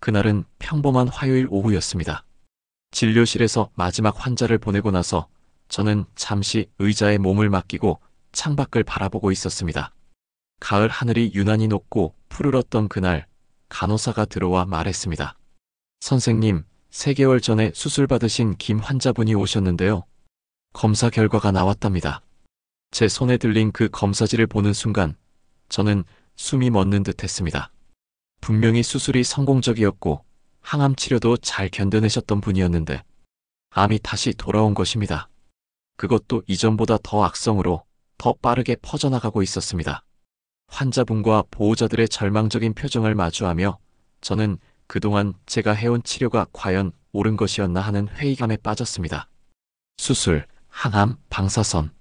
그날은 평범한 화요일 오후였습니다. 진료실에서 마지막 환자를 보내고 나서 저는 잠시 의자에 몸을 맡기고 창밖을 바라보고 있었습니다. 가을 하늘이 유난히 높고 푸르렀던 그날, 간호사가 들어와 말했습니다. 선생님, 3개월 전에 수술 받으신 김 환자분이 오셨는데요. 검사 결과가 나왔답니다. 제 손에 들린 그 검사지를 보는 순간 저는 숨이 멎는 듯 했습니다. 분명히 수술이 성공적이었고 항암 치료도 잘 견뎌내셨던 분이었는데 암이 다시 돌아온 것입니다. 그것도 이전보다 더 악성으로 더 빠르게 퍼져나가고 있었습니다. 환자분과 보호자들의 절망적인 표정을 마주하며 저는 그동안 제가 해온 치료가 과연 옳은 것이었나 하는 회의감에 빠졌습니다. 수술, 항암, 방사선.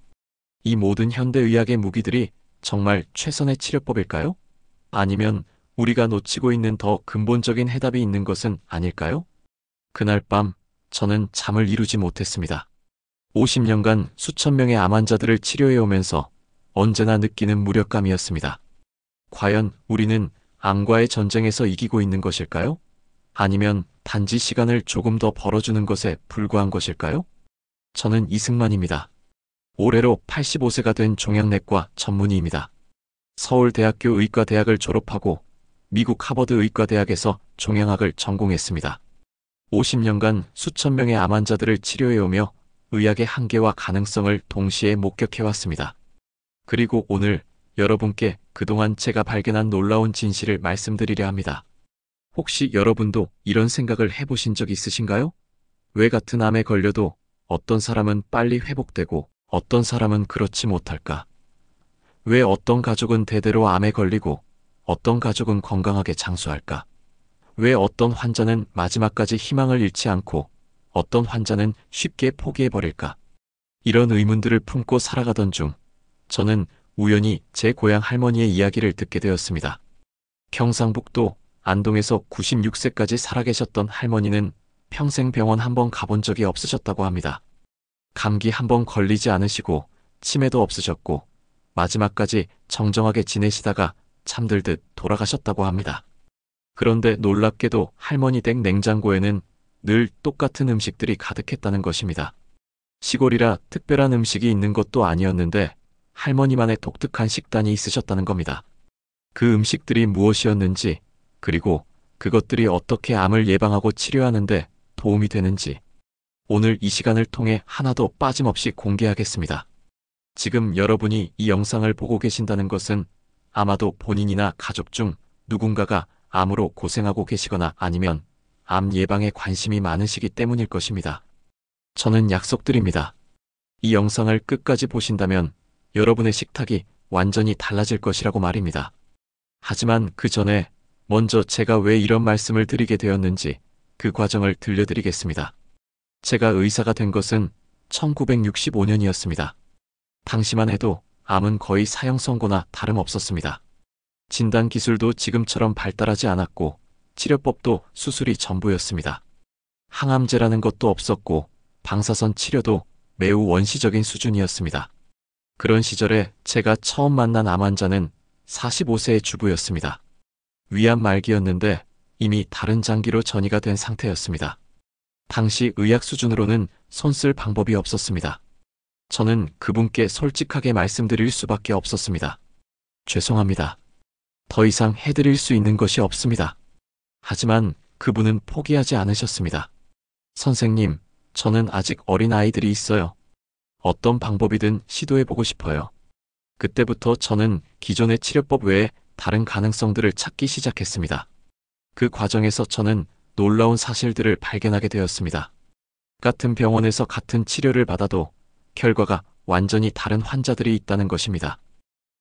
이 모든 현대의학의 무기들이 정말 최선의 치료법일까요? 아니면 우리가 놓치고 있는 더 근본적인 해답이 있는 것은 아닐까요? 그날 밤 저는 잠을 이루지 못했습니다. 50년간 수천 명의 암 환자들을 치료해오면서 언제나 느끼는 무력감이었습니다. 과연 우리는 암과의 전쟁에서 이기고 있는 것일까요? 아니면 단지 시간을 조금 더 벌어주는 것에 불과한 것일까요? 저는 이승만입니다. 올해로 85세가 된 종양내과 전문의입니다. 서울대학교 의과대학을 졸업하고 미국 하버드 의과대학에서 종양학을 전공했습니다. 50년간 수천 명의 암 환자들을 치료해오며 의학의 한계와 가능성을 동시에 목격해왔습니다. 그리고 오늘 여러분께 그동안 제가 발견한 놀라운 진실을 말씀드리려 합니다. 혹시 여러분도 이런 생각을 해보신 적 있으신가요? 왜 같은 암에 걸려도 어떤 사람은 빨리 회복되고 어떤 사람은 그렇지 못할까? 왜 어떤 가족은 대대로 암에 걸리고 어떤 가족은 건강하게 장수할까? 왜 어떤 환자는 마지막까지 희망을 잃지 않고 어떤 환자는 쉽게 포기해버릴까? 이런 의문들을 품고 살아가던 중 저는 우연히 제 고향 할머니의 이야기를 듣게 되었습니다. 경상북도 안동에서 96세까지 살아계셨던 할머니는 평생 병원 한번 가본 적이 없으셨다고 합니다. 감기 한번 걸리지 않으시고 치매도 없으셨고 마지막까지 정정하게 지내시다가 잠들듯 돌아가셨다고 합니다. 그런데 놀랍게도 할머니 댁 냉장고에는 늘 똑같은 음식들이 가득했다는 것입니다. 시골이라 특별한 음식이 있는 것도 아니었는데 할머니만의 독특한 식단이 있으셨다는 겁니다. 그 음식들이 무엇이었는지, 그리고 그것들이 어떻게 암을 예방하고 치료하는데 도움이 되는지 오늘 이 시간을 통해 하나도 빠짐없이 공개하겠습니다. 지금 여러분이 이 영상을 보고 계신다는 것은 아마도 본인이나 가족 중 누군가가 암으로 고생하고 계시거나 아니면 암 예방에 관심이 많으시기 때문일 것입니다. 저는 약속드립니다. 이 영상을 끝까지 보신다면 여러분의 식탁이 완전히 달라질 것이라고 말입니다. 하지만 그 전에 먼저 제가 왜 이런 말씀을 드리게 되었는지 그 과정을 들려드리겠습니다. 제가 의사가 된 것은 1965년이었습니다. 당시만 해도 암은 거의 사형 선고나 다름없었습니다. 진단 기술도 지금처럼 발달하지 않았고 치료법도 수술이 전부였습니다. 항암제라는 것도 없었고 방사선 치료도 매우 원시적인 수준이었습니다. 그런 시절에 제가 처음 만난 암 환자는 45세의 주부였습니다. 위암 말기였는데 이미 다른 장기로 전이가 된 상태였습니다. 당시 의학 수준으로는 손쓸 방법이 없었습니다. 저는 그분께 솔직하게 말씀드릴 수밖에 없었습니다. 죄송합니다. 더 이상 해드릴 수 있는 것이 없습니다. 하지만 그분은 포기하지 않으셨습니다. 선생님, 저는 아직 어린 아이들이 있어요. 어떤 방법이든 시도해보고 싶어요. 그때부터 저는 기존의 치료법 외에 다른 가능성들을 찾기 시작했습니다. 그 과정에서 저는 놀라운 사실들을 발견하게 되었습니다. 같은 병원에서 같은 치료를 받아도 결과가 완전히 다른 환자들이 있다는 것입니다.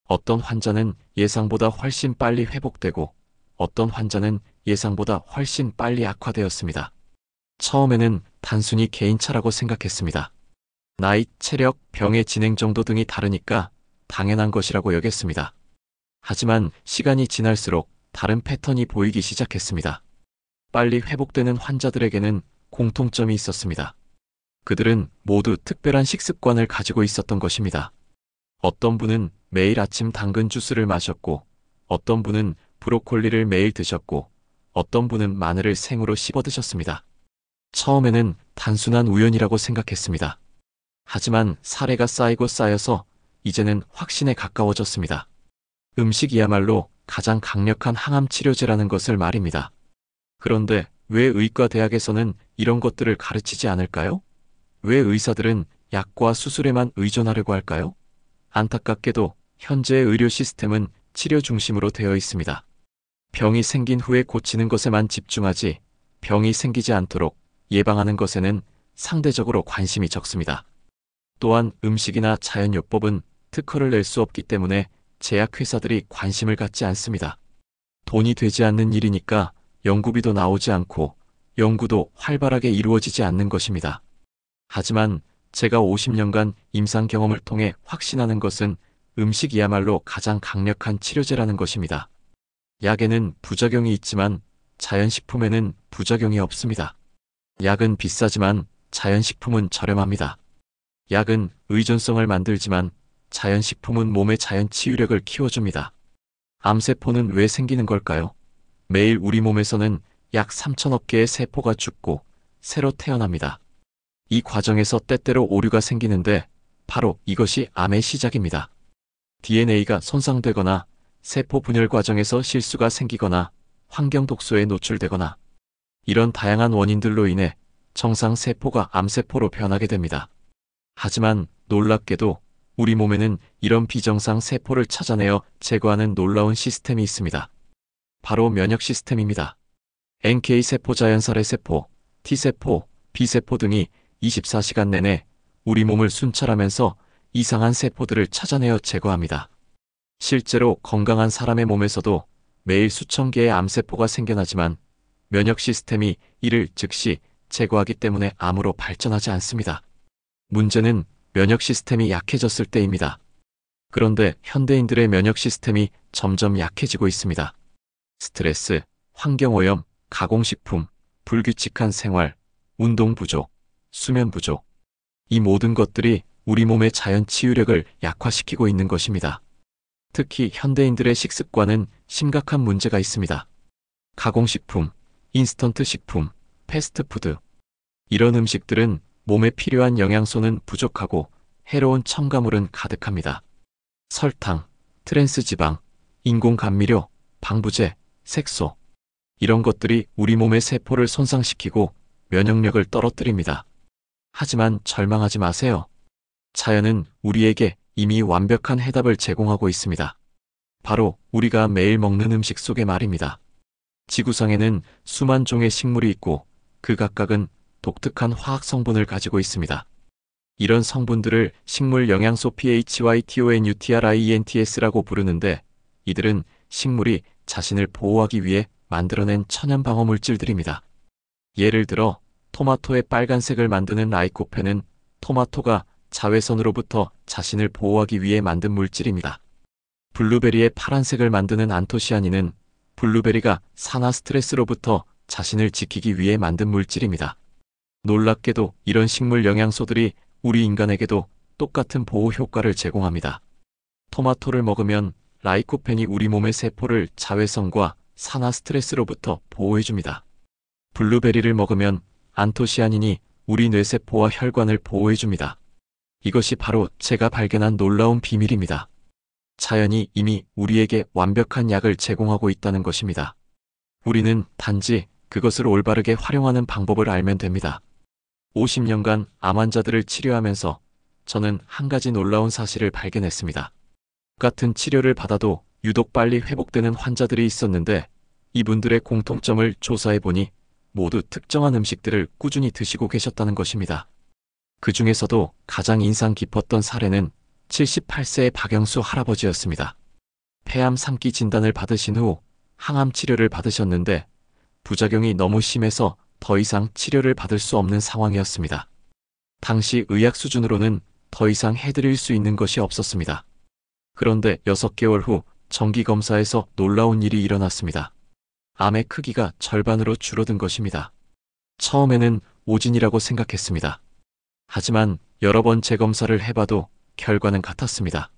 어떤 환자는 예상보다 훨씬 빨리 회복되고 어떤 환자는 예상보다 훨씬 빨리 악화되었습니다. 처음에는 단순히 개인차라고 생각했습니다. 나이, 체력, 병의 진행 정도 등이 다르니까 당연한 것이라고 여겼습니다. 하지만 시간이 지날수록 다른 패턴이 보이기 시작했습니다. 빨리 회복되는 환자들에게는 공통점이 있었습니다. 그들은 모두 특별한 식습관을 가지고 있었던 것입니다. 어떤 분은 매일 아침 당근 주스를 마셨고, 어떤 분은 브로콜리를 매일 드셨고, 어떤 분은 마늘을 생으로 씹어 드셨습니다. 처음에는 단순한 우연이라고 생각했습니다. 하지만 사례가 쌓이고 쌓여서 이제는 확신에 가까워졌습니다. 음식이야말로 가장 강력한 항암 치료제라는 것을 말입니다. 그런데 왜 의과대학에서는 이런 것들을 가르치지 않을까요? 왜 의사들은 약과 수술에만 의존하려고 할까요? 안타깝게도 현재의 의료 시스템은 치료 중심으로 되어 있습니다. 병이 생긴 후에 고치는 것에만 집중하지 병이 생기지 않도록 예방하는 것에는 상대적으로 관심이 적습니다. 또한 음식이나 자연요법은 특허를 낼 수 없기 때문에 제약회사들이 관심을 갖지 않습니다. 돈이 되지 않는 일이니까 연구비도 나오지 않고 연구도 활발하게 이루어지지 않는 것입니다. 하지만 제가 50년간 임상 경험을 통해 확신하는 것은 음식이야말로 가장 강력한 치료제라는 것입니다. 약에는 부작용이 있지만 자연식품에는 부작용이 없습니다. 약은 비싸지만 자연식품은 저렴합니다. 약은 의존성을 만들지만 자연식품은 몸의 자연 치유력을 키워줍니다. 암세포는 왜 생기는 걸까요? 매일 우리 몸에서는 약 3천억 개의 세포가 죽고 새로 태어납니다. 이 과정에서 때때로 오류가 생기는데 바로 이것이 암의 시작입니다. DNA가 손상되거나 세포 분열 과정에서 실수가 생기거나 환경 독소에 노출되거나 이런 다양한 원인들로 인해 정상 세포가 암세포로 변하게 됩니다. 하지만 놀랍게도 우리 몸에는 이런 비정상 세포를 찾아내어 제거하는 놀라운 시스템이 있습니다. 바로 면역 시스템입니다. NK세포, 자연살해세포, T세포, B세포 등이 24시간 내내 우리 몸을 순찰하면서 이상한 세포들을 찾아내어 제거합니다. 실제로 건강한 사람의 몸에서도 매일 수천 개의 암세포가 생겨나지만 면역 시스템이 이를 즉시 제거하기 때문에 암으로 발전하지 않습니다. 문제는 면역 시스템이 약해졌을 때입니다. 그런데 현대인들의 면역 시스템이 점점 약해지고 있습니다. 스트레스, 환경오염, 가공식품, 불규칙한 생활, 운동 부족, 수면 부족. 이 모든 것들이 우리 몸의 자연 치유력을 약화시키고 있는 것입니다. 특히 현대인들의 식습관은 심각한 문제가 있습니다. 가공식품, 인스턴트 식품, 패스트푸드. 이런 음식들은 몸에 필요한 영양소는 부족하고 해로운 첨가물은 가득합니다. 설탕, 트랜스지방, 인공감미료, 방부제, 색소. 이런 것들이 우리 몸의 세포를 손상시키고 면역력을 떨어뜨립니다. 하지만 절망하지 마세요. 자연은 우리에게 이미 완벽한 해답을 제공하고 있습니다. 바로 우리가 매일 먹는 음식 속에 말입니다. 지구상에는 수만 종의 식물이 있고 그 각각은 독특한 화학 성분을 가지고 있습니다. 이런 성분들을 식물 영양소 PHYTONUTRIENTS라고 부르는데 이들은 식물이 자신을 보호하기 위해 만들어낸 천연 방어 물질들입니다. 예를 들어 토마토의 빨간색을 만드는 라이코펜은 토마토가 자외선으로부터 자신을 보호하기 위해 만든 물질입니다. 블루베리의 파란색을 만드는 안토시아닌은 블루베리가 산화 스트레스로부터 자신을 지키기 위해 만든 물질입니다. 놀랍게도 이런 식물 영양소들이 우리 인간에게도 똑같은 보호 효과를 제공합니다. 토마토를 먹으면 라이코펜이 우리 몸의 세포를 자외선과 산화 스트레스로부터 보호해줍니다. 블루베리를 먹으면 안토시아닌이 우리 뇌세포와 혈관을 보호해줍니다. 이것이 바로 제가 발견한 놀라운 비밀입니다. 자연이 이미 우리에게 완벽한 약을 제공하고 있다는 것입니다. 우리는 단지 그것을 올바르게 활용하는 방법을 알면 됩니다. 50년간 암 환자들을 치료하면서 저는 한 가지 놀라운 사실을 발견했습니다. 같은 치료를 받아도 유독 빨리 회복되는 환자들이 있었는데 이분들의 공통점을 조사해보니 모두 특정한 음식들을 꾸준히 드시고 계셨다는 것입니다. 그 중에서도 가장 인상 깊었던 사례는 78세의 박영수 할아버지였습니다. 폐암 3기 진단을 받으신 후 항암 치료를 받으셨는데 부작용이 너무 심해서 더 이상 치료를 받을 수 없는 상황이었습니다. 당시 의학 수준으로는 더 이상 해드릴 수 있는 것이 없었습니다. 그런데 6개월 후 정기검사에서 놀라운 일이 일어났습니다. 암의 크기가 절반으로 줄어든 것입니다. 처음에는 오진이라고 생각했습니다. 하지만 여러 번 재검사를 해봐도 결과는 같았습니다.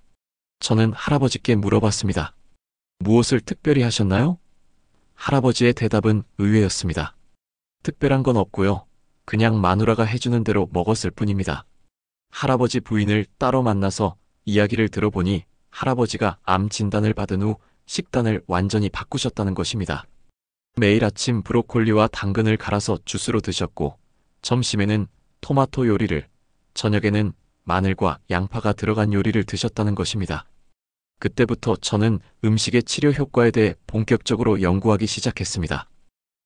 저는 할아버지께 물어봤습니다. 무엇을 특별히 하셨나요? 할아버지의 대답은 의외였습니다. 특별한 건 없고요. 그냥 마누라가 해주는 대로 먹었을 뿐입니다. 할아버지 부인을 따로 만나서 이야기를 들어보니 할아버지가 암 진단을 받은 후 식단을 완전히 바꾸셨다는 것입니다. 매일 아침 브로콜리와 당근을 갈아서 주스로 드셨고, 점심에는 토마토 요리를, 저녁에는 마늘과 양파가 들어간 요리를 드셨다는 것입니다. 그때부터 저는 음식의 치료 효과에 대해 본격적으로 연구하기 시작했습니다.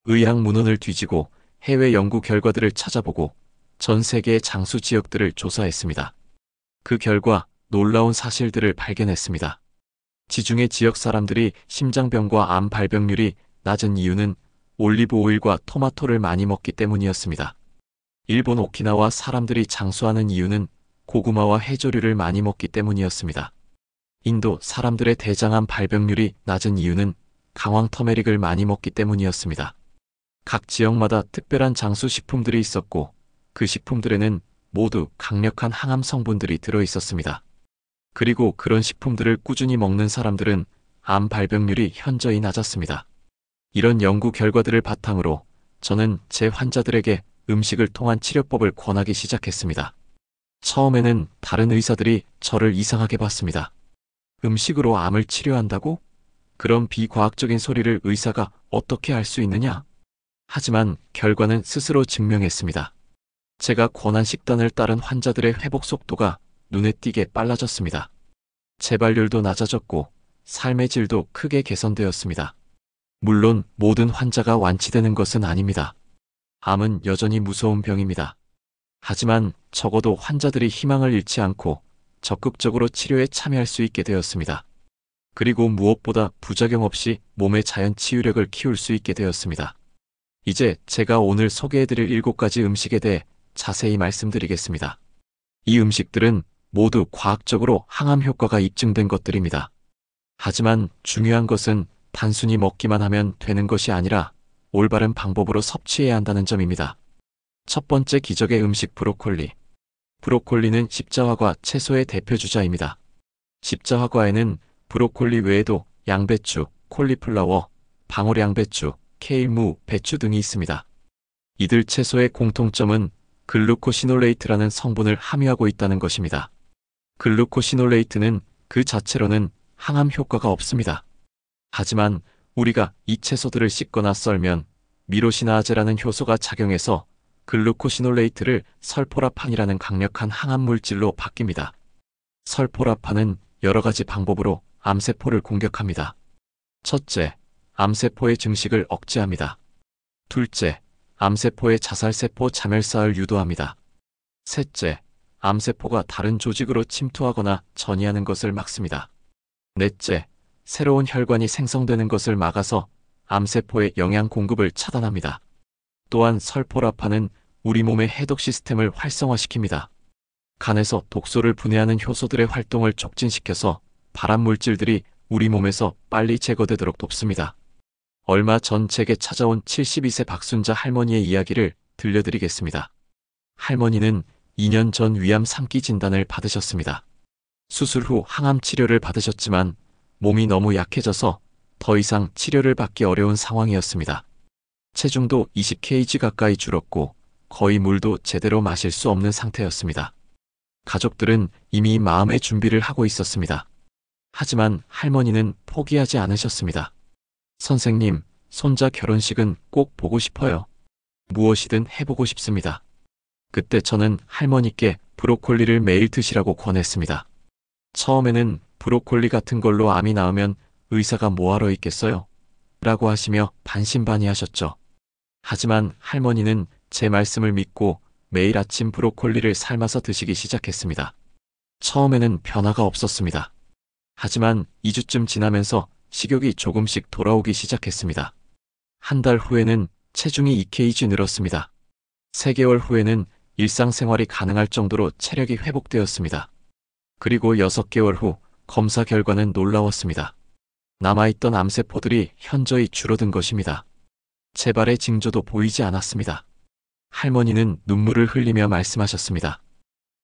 의학 문헌을 뒤지고 해외 연구 결과들을 찾아보고 전 세계의 장수 지역들을 조사했습니다. 그 결과 놀라운 사실들을 발견했습니다. 지중해 지역 사람들이 심장병과 암 발병률이 낮은 이유는 올리브 오일과 토마토를 많이 먹기 때문이었습니다. 일본 오키나와 사람들이 장수하는 이유는 고구마와 해조류를 많이 먹기 때문이었습니다. 인도 사람들의 대장암 발병률이 낮은 이유는 강황 터메릭을 많이 먹기 때문이었습니다. 각 지역마다 특별한 장수 식품들이 있었고, 그 식품들에는 모두 강력한 항암 성분들이 들어 있었습니다. 그리고 그런 식품들을 꾸준히 먹는 사람들은 암 발병률이 현저히 낮았습니다. 이런 연구 결과들을 바탕으로 저는 제 환자들에게 음식을 통한 치료법을 권하기 시작했습니다. 처음에는 다른 의사들이 저를 이상하게 봤습니다. 음식으로 암을 치료한다고? 그런 비과학적인 소리를 의사가 어떻게 할 수 있느냐? 하지만 결과는 스스로 증명했습니다. 제가 권한 식단을 따른 환자들의 회복 속도가 눈에 띄게 빨라졌습니다. 재발률도 낮아졌고 삶의 질도 크게 개선되었습니다. 물론 모든 환자가 완치되는 것은 아닙니다. 암은 여전히 무서운 병입니다. 하지만 적어도 환자들이 희망을 잃지 않고 적극적으로 치료에 참여할 수 있게 되었습니다. 그리고 무엇보다 부작용 없이 몸의 자연 치유력을 키울 수 있게 되었습니다. 이제 제가 오늘 소개해드릴 7가지 음식에 대해 자세히 말씀드리겠습니다. 이 음식들은 모두 과학적으로 항암 효과가 입증된 것들입니다. 하지만 중요한 것은 단순히 먹기만 하면 되는 것이 아니라 올바른 방법으로 섭취해야 한다는 점입니다. 첫 번째 기적의 음식 브로콜리. 브로콜리는 십자화과 채소의 대표주자입니다. 십자화과에는 브로콜리 외에도 양배추, 콜리플라워, 방울양배추, 케일무, 배추 등이 있습니다. 이들 채소의 공통점은 글루코시놀레이트라는 성분을 함유하고 있다는 것입니다. 글루코시놀레이트는 그 자체로는 항암 효과가 없습니다. 하지만 우리가 이 채소들을 씻거나 썰면 미로시나아제라는 효소가 작용해서 글루코시놀레이트를 설포라판이라는 강력한 항암 물질로 바뀝니다. 설포라판은 여러 가지 방법으로 암세포를 공격합니다. 첫째, 암세포의 증식을 억제합니다. 둘째, 암세포의 자살세포 자멸사를 유도합니다. 셋째, 암세포가 다른 조직으로 침투하거나 전이하는 것을 막습니다. 넷째, 새로운 혈관이 생성되는 것을 막아서 암세포의 영양 공급을 차단합니다. 또한 설포라판은 우리 몸의 해독 시스템을 활성화시킵니다. 간에서 독소를 분해하는 효소들의 활동을 촉진시켜서 발암 물질들이 우리 몸에서 빨리 제거되도록 돕습니다. 얼마 전 제게 찾아온 72세 박순자 할머니의 이야기를 들려드리겠습니다. 할머니는 2년 전 위암 3기 진단을 받으셨습니다. 수술 후 항암 치료를 받으셨지만 몸이 너무 약해져서 더 이상 치료를 받기 어려운 상황이었습니다. 체중도 20kg 가까이 줄었고 거의 물도 제대로 마실 수 없는 상태였습니다. 가족들은 이미 마음의 준비를 하고 있었습니다. 하지만 할머니는 포기하지 않으셨습니다. 선생님, 손자 결혼식은 꼭 보고 싶어요. 무엇이든 해보고 싶습니다. 그때 저는 할머니께 브로콜리를 매일 드시라고 권했습니다. 처음에는 브로콜리 같은 걸로 암이 나으면 의사가 뭐하러 있겠어요? 라고 하시며 반신반의하셨죠. 하지만 할머니는 제 말씀을 믿고 매일 아침 브로콜리를 삶아서 드시기 시작했습니다. 처음에는 변화가 없었습니다. 하지만 2주쯤 지나면서 식욕이 조금씩 돌아오기 시작했습니다. 한 달 후에는 체중이 2kg 늘었습니다. 3개월 후에는 일상생활이 가능할 정도로 체력이 회복되었습니다. 그리고 6개월 후 검사 결과는 놀라웠습니다. 남아있던 암세포들이 현저히 줄어든 것입니다. 재발의 징조도 보이지 않았습니다. 할머니는 눈물을 흘리며 말씀하셨습니다.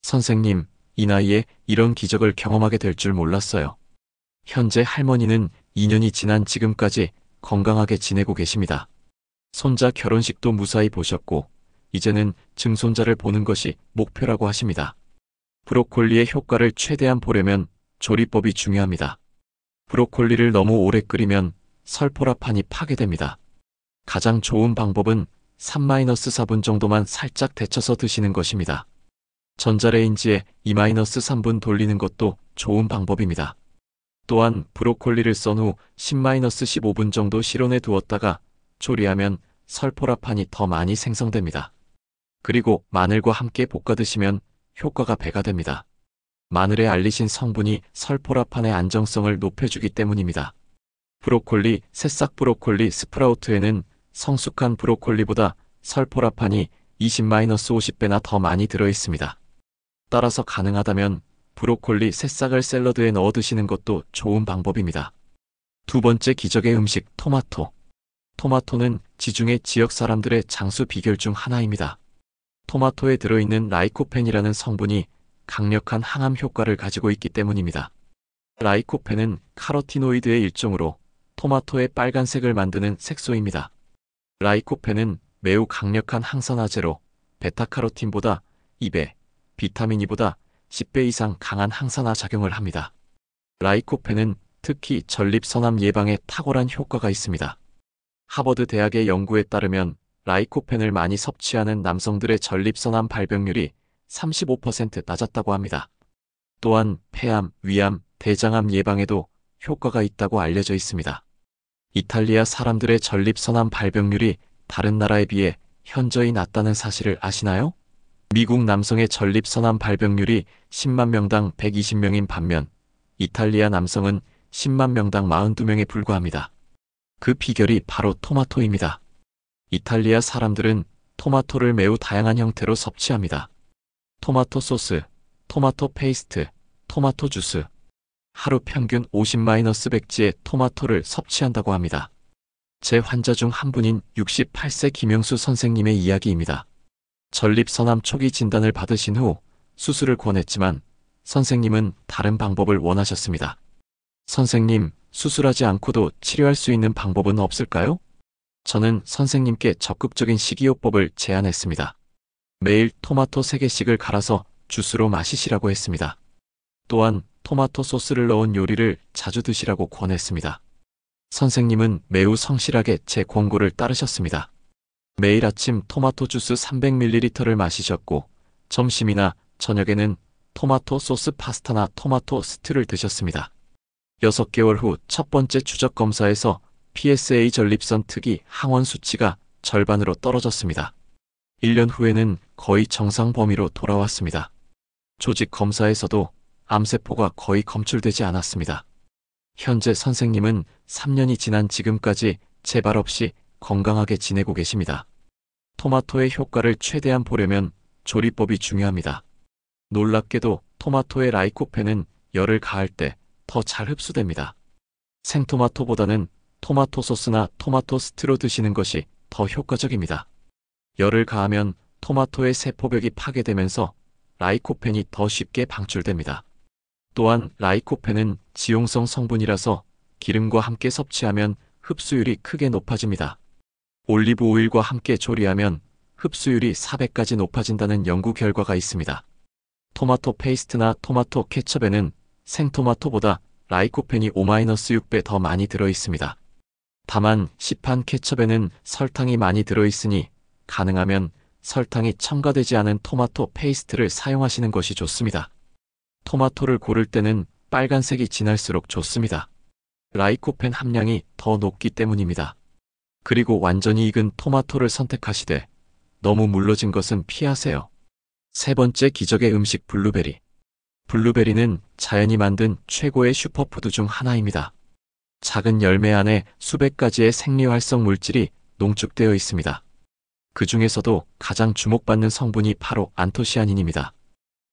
선생님, 이 나이에 이런 기적을 경험하게 될 줄 몰랐어요. 현재 할머니는 2년이 지난 지금까지 건강하게 지내고 계십니다. 손자 결혼식도 무사히 보셨고, 이제는 증손자를 보는 것이 목표라고 하십니다. 브로콜리의 효과를 최대한 보려면 조리법이 중요합니다. 브로콜리를 너무 오래 끓이면 설포라판이 파괴됩니다. 가장 좋은 방법은 3-4분 정도만 살짝 데쳐서 드시는 것입니다. 전자레인지에 2-3분 돌리는 것도 좋은 방법입니다. 또한 브로콜리를 썬 후 10-15분 정도 실온에 두었다가 조리하면 설포라판이 더 많이 생성됩니다. 그리고 마늘과 함께 볶아 드시면 효과가 배가 됩니다. 마늘의 알리신 성분이 설포라판의 안정성을 높여주기 때문입니다. 브로콜리, 새싹 브로콜리 스프라우트에는 성숙한 브로콜리보다 설포라판이 20-50배나 더 많이 들어있습니다. 따라서 가능하다면 브로콜리 새싹을 샐러드에 넣어 드시는 것도 좋은 방법입니다. 두 번째 기적의 음식 토마토. 토마토는 지중해 지역 사람들의 장수 비결 중 하나입니다. 토마토에 들어있는 라이코펜이라는 성분이 강력한 항암 효과를 가지고 있기 때문입니다. 라이코펜은 카로티노이드의 일종으로 토마토의 빨간색을 만드는 색소입니다. 라이코펜은 매우 강력한 항산화제로 베타카로틴보다 2배, 비타민 E보다 10배 이상 강한 항산화 작용을 합니다. 라이코펜은 특히 전립선암 예방에 탁월한 효과가 있습니다. 하버드 대학의 연구에 따르면 라이코펜을 많이 섭취하는 남성들의 전립선암 발병률이 35% 낮았다고 합니다. 또한 폐암, 위암, 대장암 예방에도 효과가 있다고 알려져 있습니다. 이탈리아 사람들의 전립선암 발병률이 다른 나라에 비해 현저히 낮다는 사실을 아시나요? 미국 남성의 전립선암 발병률이 10만 명당 120명인 반면 이탈리아 남성은 10만 명당 42명에 불과합니다. 그 비결이 바로 토마토입니다. 이탈리아 사람들은 토마토를 매우 다양한 형태로 섭취합니다. 토마토 소스, 토마토 페이스트, 토마토 주스. 하루 평균 50-100지의 토마토를 섭취한다고 합니다. 제 환자 중 한 분인 68세 김영수 선생님의 이야기입니다. 전립선암 초기 진단을 받으신 후 수술을 권했지만 선생님은 다른 방법을 원하셨습니다. 선생님, 수술하지 않고도 치료할 수 있는 방법은 없을까요? 저는 선생님께 적극적인 식이요법을 제안했습니다. 매일 토마토 3개씩을 갈아서 주스로 마시시라고 했습니다. 또한 토마토 소스를 넣은 요리를 자주 드시라고 권했습니다. 선생님은 매우 성실하게 제 권고를 따르셨습니다. 매일 아침 토마토 주스 300ml를 마시셨고 점심이나 저녁에는 토마토 소스 파스타나 토마토 스튜를 드셨습니다. 6개월 후 첫 번째 추적 검사에서 PSA 전립선 특이 항원 수치가 절반으로 떨어졌습니다. 1년 후에는 거의 정상 범위로 돌아왔습니다. 조직 검사에서도 암세포가 거의 검출되지 않았습니다. 현재 선생님은 3년이 지난 지금까지 재발 없이 건강하게 지내고 계십니다. 토마토의 효과를 최대한 보려면 조리법이 중요합니다. 놀랍게도 토마토의 라이코펜은 열을 가할 때 더 잘 흡수됩니다. 생토마토보다는 토마토 소스나 토마토 스튜로 드시는 것이 더 효과적입니다. 열을 가하면 토마토의 세포벽이 파괴되면서 라이코펜이 더 쉽게 방출됩니다. 또한 라이코펜은 지용성 성분이라서 기름과 함께 섭취하면 흡수율이 크게 높아집니다. 올리브 오일과 함께 조리하면 흡수율이 4배까지 높아진다는 연구 결과가 있습니다. 토마토 페이스트나 토마토 케첩에는 생토마토보다 라이코펜이 5-6배 더 많이 들어있습니다. 다만 시판 케첩에는 설탕이 많이 들어있으니 가능하면 설탕이 첨가되지 않은 토마토 페이스트를 사용하시는 것이 좋습니다. 토마토를 고를 때는 빨간색이 진할수록 좋습니다. 라이코펜 함량이 더 높기 때문입니다. 그리고 완전히 익은 토마토를 선택하시되 너무 물러진 것은 피하세요. 세 번째 기적의 음식 블루베리. 블루베리는 자연이 만든 최고의 슈퍼푸드 중 하나입니다. 작은 열매 안에 수백 가지의 생리활성 물질이 농축되어 있습니다. 그 중에서도 가장 주목받는 성분이 바로 안토시아닌입니다.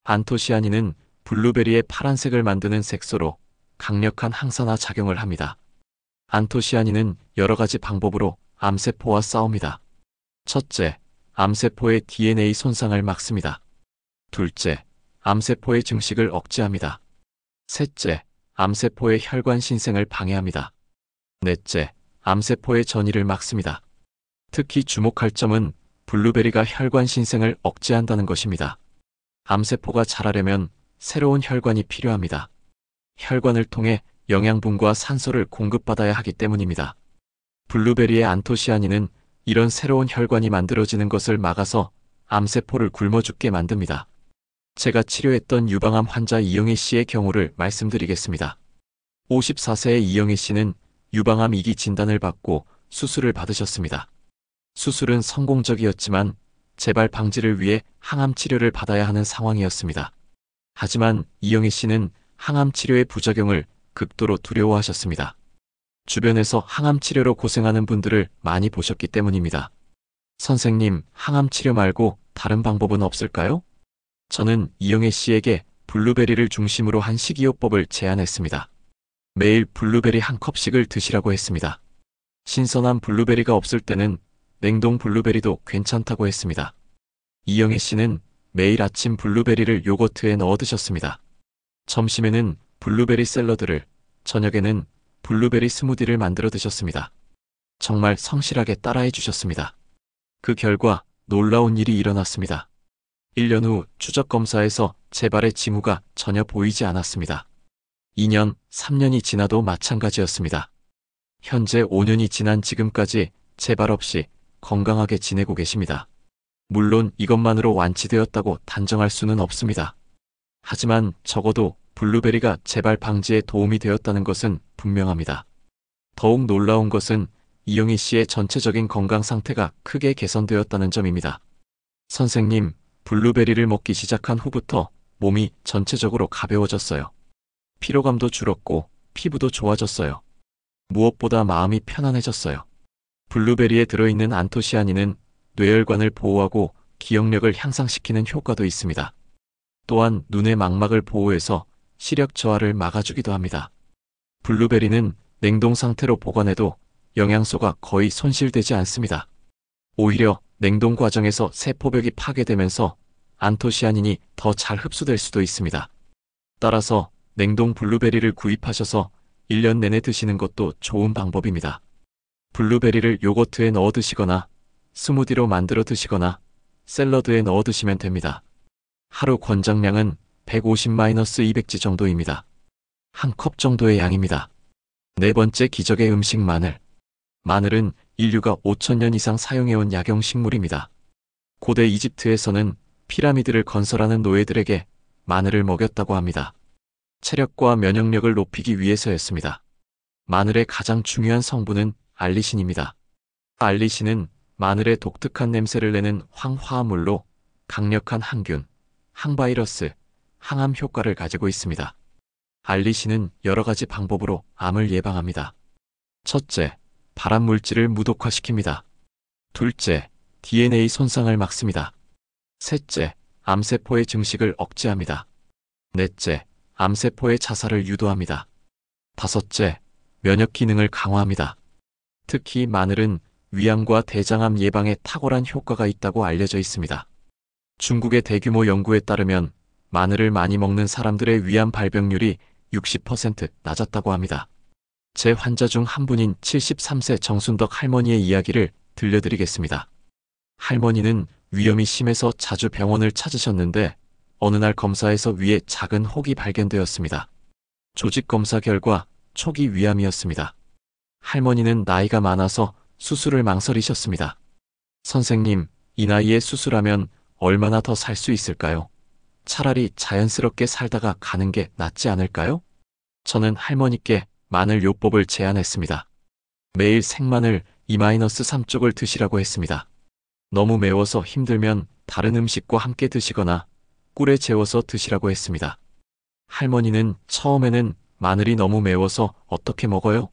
안토시아닌은 블루베리의 파란색을 만드는 색소로 강력한 항산화 작용을 합니다. 안토시아닌은 여러 가지 방법으로 암세포와 싸웁니다. 첫째, 암세포의 DNA 손상을 막습니다. 둘째, 암세포의 증식을 억제합니다. 셋째, 암세포의 혈관 신생을 방해합니다. 넷째, 암세포의 전이를 막습니다. 특히 주목할 점은 블루베리가 혈관 신생을 억제한다는 것입니다. 암세포가 자라려면 새로운 혈관이 필요합니다. 혈관을 통해 영양분과 산소를 공급받아야 하기 때문입니다. 블루베리의 안토시아닌은 이런 새로운 혈관이 만들어지는 것을 막아서 암세포를 굶어 죽게 만듭니다. 제가 치료했던 유방암 환자 이영애 씨의 경우를 말씀드리겠습니다. 54세의 이영애 씨는 유방암 2기 진단을 받고 수술을 받으셨습니다. 수술은 성공적이었지만 재발 방지를 위해 항암 치료를 받아야 하는 상황이었습니다. 하지만 이영애 씨는 항암 치료의 부작용을 극도로 두려워하셨습니다. 주변에서 항암 치료로 고생하는 분들을 많이 보셨기 때문입니다. 선생님, 항암 치료 말고 다른 방법은 없을까요? 저는 이영애 씨에게 블루베리를 중심으로 한 식이요법을 제안했습니다. 매일 블루베리 한 컵씩을 드시라고 했습니다. 신선한 블루베리가 없을 때는 냉동 블루베리도 괜찮다고 했습니다. 이영애 씨는 매일 아침 블루베리를 요거트에 넣어 드셨습니다. 점심에는 블루베리 샐러드를, 저녁에는 블루베리 스무디를 만들어 드셨습니다. 정말 성실하게 따라해 주셨습니다. 그 결과 놀라운 일이 일어났습니다. 1년 후 추적 검사에서 재발의 징후가 전혀 보이지 않았습니다. 2년, 3년이 지나도 마찬가지였습니다. 현재 5년이 지난 지금까지 재발 없이 건강하게 지내고 계십니다. 물론 이것만으로 완치되었다고 단정할 수는 없습니다. 하지만 적어도 블루베리가 재발 방지에 도움이 되었다는 것은 분명합니다. 더욱 놀라운 것은 이영희 씨의 전체적인 건강 상태가 크게 개선되었다는 점입니다. 선생님, 블루베리를 먹기 시작한 후부터 몸이 전체적으로 가벼워졌어요. 피로감도 줄었고 피부도 좋아졌어요. 무엇보다 마음이 편안해졌어요. 블루베리에 들어있는 안토시아닌은 뇌혈관을 보호하고 기억력을 향상시키는 효과도 있습니다. 또한 눈의 망막을 보호해서 시력 저하를 막아주기도 합니다. 블루베리는 냉동 상태로 보관해도 영양소가 거의 손실되지 않습니다. 오히려 냉동 과정에서 세포벽이 파괴되면서 안토시아닌이 더 잘 흡수될 수도 있습니다. 따라서 냉동 블루베리를 구입하셔서 1년 내내 드시는 것도 좋은 방법입니다. 블루베리를 요거트에 넣어 드시거나 스무디로 만들어 드시거나 샐러드에 넣어 드시면 됩니다. 하루 권장량은 150-200지 정도입니다. 한 컵 정도의 양입니다. 네 번째 기적의 음식 마늘. 마늘은 인류가 5000년 이상 사용해온 약용식물입니다. 고대 이집트에서는 피라미드를 건설하는 노예들에게 마늘을 먹였다고 합니다. 체력과 면역력을 높이기 위해서였습니다. 마늘의 가장 중요한 성분은 알리신입니다. 알리신은 마늘의 독특한 냄새를 내는 황화합물로 강력한 항균, 항바이러스, 항암 효과를 가지고 있습니다. 알리신은 여러 가지 방법으로 암을 예방합니다. 첫째, 발암물질을 무독화시킵니다. 둘째, DNA 손상을 막습니다. 셋째, 암세포의 증식을 억제합니다. 넷째, 암세포의 자살을 유도합니다. 다섯째, 면역 기능을 강화합니다. 특히 마늘은 위암과 대장암 예방에 탁월한 효과가 있다고 알려져 있습니다. 중국의 대규모 연구에 따르면 마늘을 많이 먹는 사람들의 위암 발병률이 60% 낮았다고 합니다. 제 환자 중 한 분인 73세 정순덕 할머니의 이야기를 들려드리겠습니다. 할머니는 위염이 심해서 자주 병원을 찾으셨는데 어느 날 검사에서 위에 작은 혹이 발견되었습니다. 조직 검사 결과 초기 위암이었습니다. 할머니는 나이가 많아서 수술을 망설이셨습니다. 선생님, 이 나이에 수술하면 얼마나 더 살 수 있을까요? 차라리 자연스럽게 살다가 가는 게 낫지 않을까요? 저는 할머니께 마늘 요법을 제안했습니다. 매일 생마늘 2-3쪽을 드시라고 했습니다. 너무 매워서 힘들면 다른 음식과 함께 드시거나 꿀에 재워서 드시라고 했습니다. 할머니는 처음에는 마늘이 너무 매워서 어떻게 먹어요?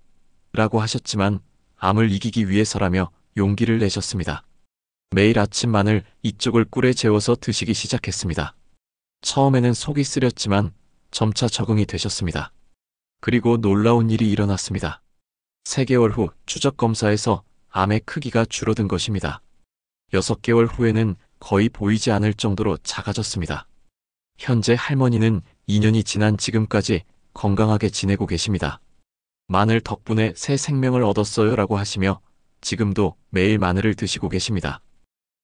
라고 하셨지만 암을 이기기 위해서라며 용기를 내셨습니다. 매일 아침 마늘 2쪽을 꿀에 재워서 드시기 시작했습니다. 처음에는 속이 쓰렸지만 점차 적응이 되셨습니다. 그리고 놀라운 일이 일어났습니다. 3개월 후 추적 검사에서 암의 크기가 줄어든 것입니다. 6개월 후에는 거의 보이지 않을 정도로 작아졌습니다. 현재 할머니는 2년이 지난 지금까지 건강하게 지내고 계십니다. 마늘 덕분에 새 생명을 얻었어요 라고 하시며 지금도 매일 마늘을 드시고 계십니다.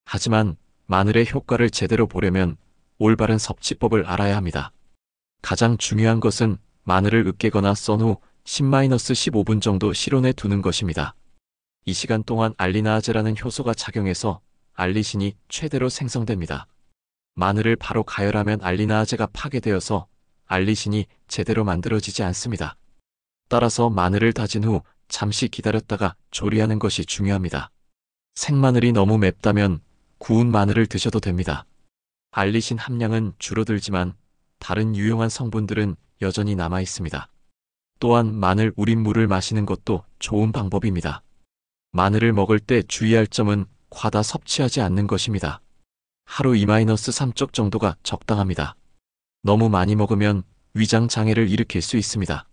하지만 마늘의 효과를 제대로 보려면 올바른 섭취법을 알아야 합니다. 가장 중요한 것은 마늘을 으깨거나 썬 후 10-15분 정도 실온에 두는 것입니다. 이 시간 동안 알리나아제라는 효소가 작용해서 알리신이 최대로 생성됩니다. 마늘을 바로 가열하면 알리나아제가 파괴되어서 알리신이 제대로 만들어지지 않습니다. 따라서 마늘을 다진 후 잠시 기다렸다가 조리하는 것이 중요합니다. 생마늘이 너무 맵다면 구운 마늘을 드셔도 됩니다. 알리신 함량은 줄어들지만 다른 유용한 성분들은 여전히 남아 있습니다. 또한 마늘 우린 물을 마시는 것도 좋은 방법입니다. 마늘을 먹을 때 주의할 점은 과다 섭취하지 않는 것입니다. 하루 2-3쪽 정도가 적당합니다. 너무 많이 먹으면 위장 장애를 일으킬 수 있습니다.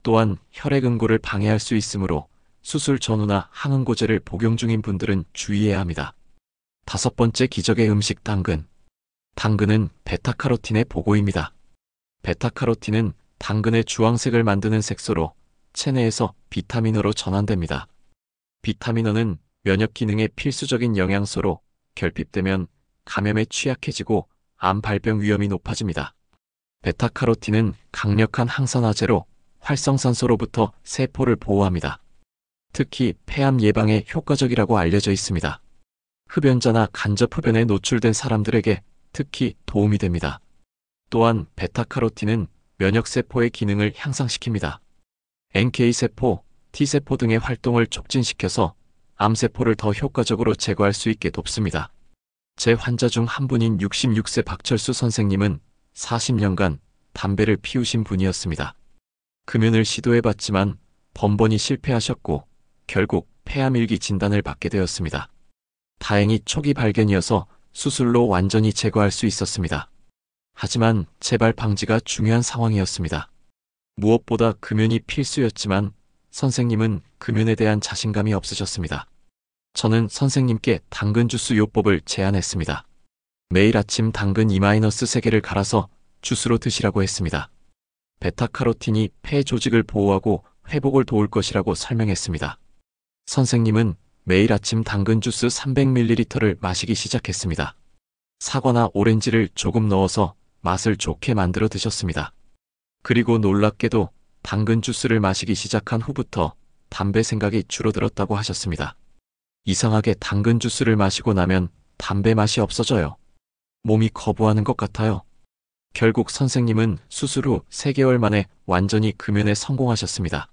또한 혈액응고를 방해할 수 있으므로 수술 전후나 항응고제를 복용 중인 분들은 주의해야 합니다. 5번째 기적의 음식 당근. 당근은 베타카로틴의 보고입니다. 베타카로틴은 당근의 주황색을 만드는 색소로 체내에서 비타민어로 전환됩니다. 비타민어는 면역 기능에 필수적인 영양소로 결핍되면 감염에 취약해지고 암 발병 위험이 높아집니다. 베타카로틴은 강력한 항산화제로 활성산소로부터 세포를 보호합니다. 특히 폐암 예방에 효과적이라고 알려져 있습니다. 흡연자나 간접 흡연에 노출된 사람들에게 특히 도움이 됩니다. 또한 베타카로틴은 면역세포의 기능을 향상시킵니다. NK세포, T세포 등의 활동을 촉진시켜서 암세포를 더 효과적으로 제거할 수 있게 돕습니다. 제 환자 중 한 분인 66세 박철수 선생님은 40년간 담배를 피우신 분이었습니다. 금연을 시도해봤지만 번번이 실패하셨고 결국 폐암일기 진단을 받게 되었습니다. 다행히 초기 발견이어서 수술로 완전히 제거할 수 있었습니다. 하지만 재발 방지가 중요한 상황이었습니다. 무엇보다 금연이 필수였지만 선생님은 금연에 대한 자신감이 없으셨습니다. 저는 선생님께 당근 주스 요법을 제안했습니다. 매일 아침 당근 2-3개를 갈아서 주스로 드시라고 했습니다. 베타카로틴이 폐 조직을 보호하고 회복을 도울 것이라고 설명했습니다. 선생님은 매일 아침 당근 주스 300ml를 마시기 시작했습니다. 사과나 오렌지를 조금 넣어서 맛을 좋게 만들어 드셨습니다. 그리고 놀랍게도 당근 주스를 마시기 시작한 후부터 담배 생각이 줄어들었다고 하셨습니다. 이상하게 당근 주스를 마시고 나면 담배 맛이 없어져요. 몸이 거부하는 것 같아요. 결국 선생님은 수술 후 3개월 만에 완전히 금연에 성공하셨습니다.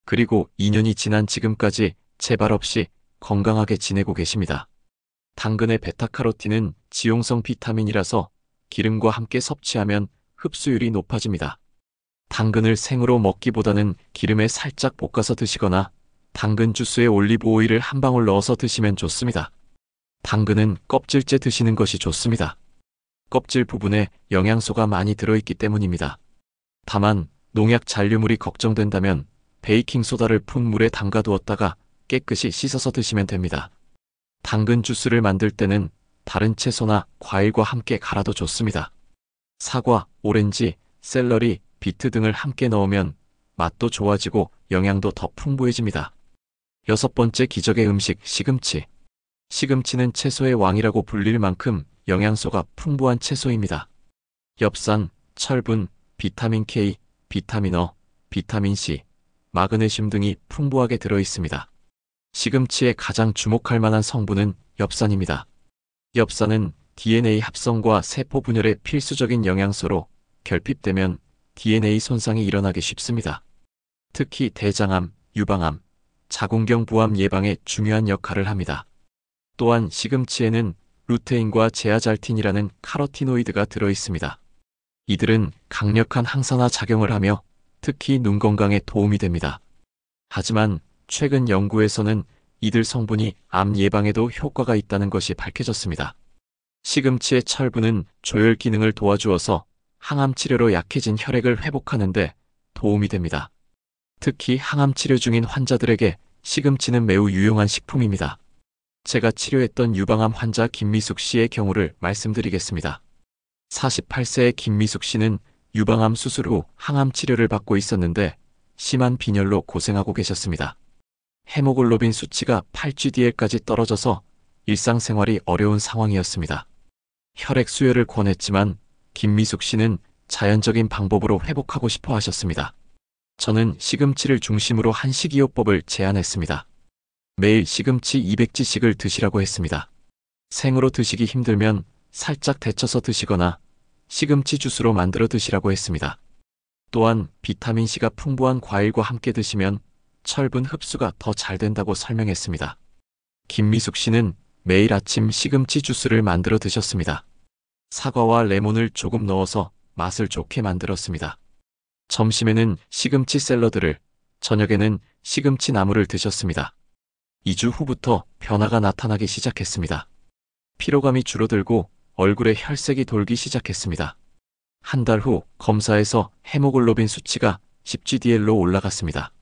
그리고 2년이 지난 지금까지 재발 없이 건강하게 지내고 계십니다. 당근의 베타카로틴은 지용성 비타민이라서 기름과 함께 섭취하면 흡수율이 높아집니다. 당근을 생으로 먹기보다는 기름에 살짝 볶아서 드시거나 당근 주스에 올리브 오일을 한 방울 넣어서 드시면 좋습니다. 당근은 껍질째 드시는 것이 좋습니다. 껍질 부분에 영양소가 많이 들어있기 때문입니다. 다만 농약 잔류물이 걱정된다면 베이킹소다를 푼 물에 담가두었다가 깨끗이 씻어서 드시면 됩니다. 당근 주스를 만들 때는 다른 채소나 과일과 함께 갈아도 좋습니다. 사과, 오렌지, 샐러리, 비트 등을 함께 넣으면 맛도 좋아지고 영양도 더 풍부해집니다. 6번째 기적의 음식 시금치. 시금치는 채소의 왕이라고 불릴 만큼 영양소가 풍부한 채소입니다. 엽산, 철분, 비타민 K, 비타민 어, 비타민 C, 마그네슘 등이 풍부하게 들어 있습니다. 시금치의 가장 주목할 만한 성분은 엽산입니다. 엽산은 DNA 합성과 세포 분열의 필수적인 영양소로 결핍되면 DNA 손상이 일어나기 쉽습니다. 특히 대장암, 유방암, 자궁경 부암 예방에 중요한 역할을 합니다. 또한 시금치에는 루테인과 제아잘틴이라는 카로티노이드가 들어 있습니다. 이들은 강력한 항산화 작용을 하며 특히 눈 건강에 도움이 됩니다. 하지만 최근 연구에서는 이들 성분이 암 예방에도 효과가 있다는 것이 밝혀졌습니다. 시금치의 철분은 조혈 기능을 도와주어서 항암 치료로 약해진 혈액을 회복하는 데 도움이 됩니다. 특히 항암 치료 중인 환자들에게 시금치는 매우 유용한 식품입니다. 제가 치료했던 유방암 환자 김미숙 씨의 경우를 말씀드리겠습니다. 48세의 김미숙 씨는 유방암 수술 후 항암 치료를 받고 있었는데 심한 빈혈로 고생하고 계셨습니다. 헤모글로빈 수치가 8GDL까지 떨어져서 일상생활이 어려운 상황이었습니다. 혈액 수혈을 권했지만 김미숙 씨는 자연적인 방법으로 회복하고 싶어 하셨습니다. 저는 시금치를 중심으로 한 식이요법을 제안했습니다. 매일 시금치 200g씩을 드시라고 했습니다. 생으로 드시기 힘들면 살짝 데쳐서 드시거나 시금치 주스로 만들어 드시라고 했습니다. 또한 비타민C가 풍부한 과일과 함께 드시면 철분 흡수가 더 잘 된다고 설명했습니다. 김미숙 씨는 매일 아침 시금치 주스를 만들어 드셨습니다. 사과와 레몬을 조금 넣어서 맛을 좋게 만들었습니다. 점심에는 시금치 샐러드를, 저녁에는 시금치 나물을 드셨습니다. 2주 후부터 변화가 나타나기 시작했습니다. 피로감이 줄어들고 얼굴에 혈색이 돌기 시작했습니다. 한 달 후 검사에서 헤모글로빈 수치가 10GDL로 올라갔습니다.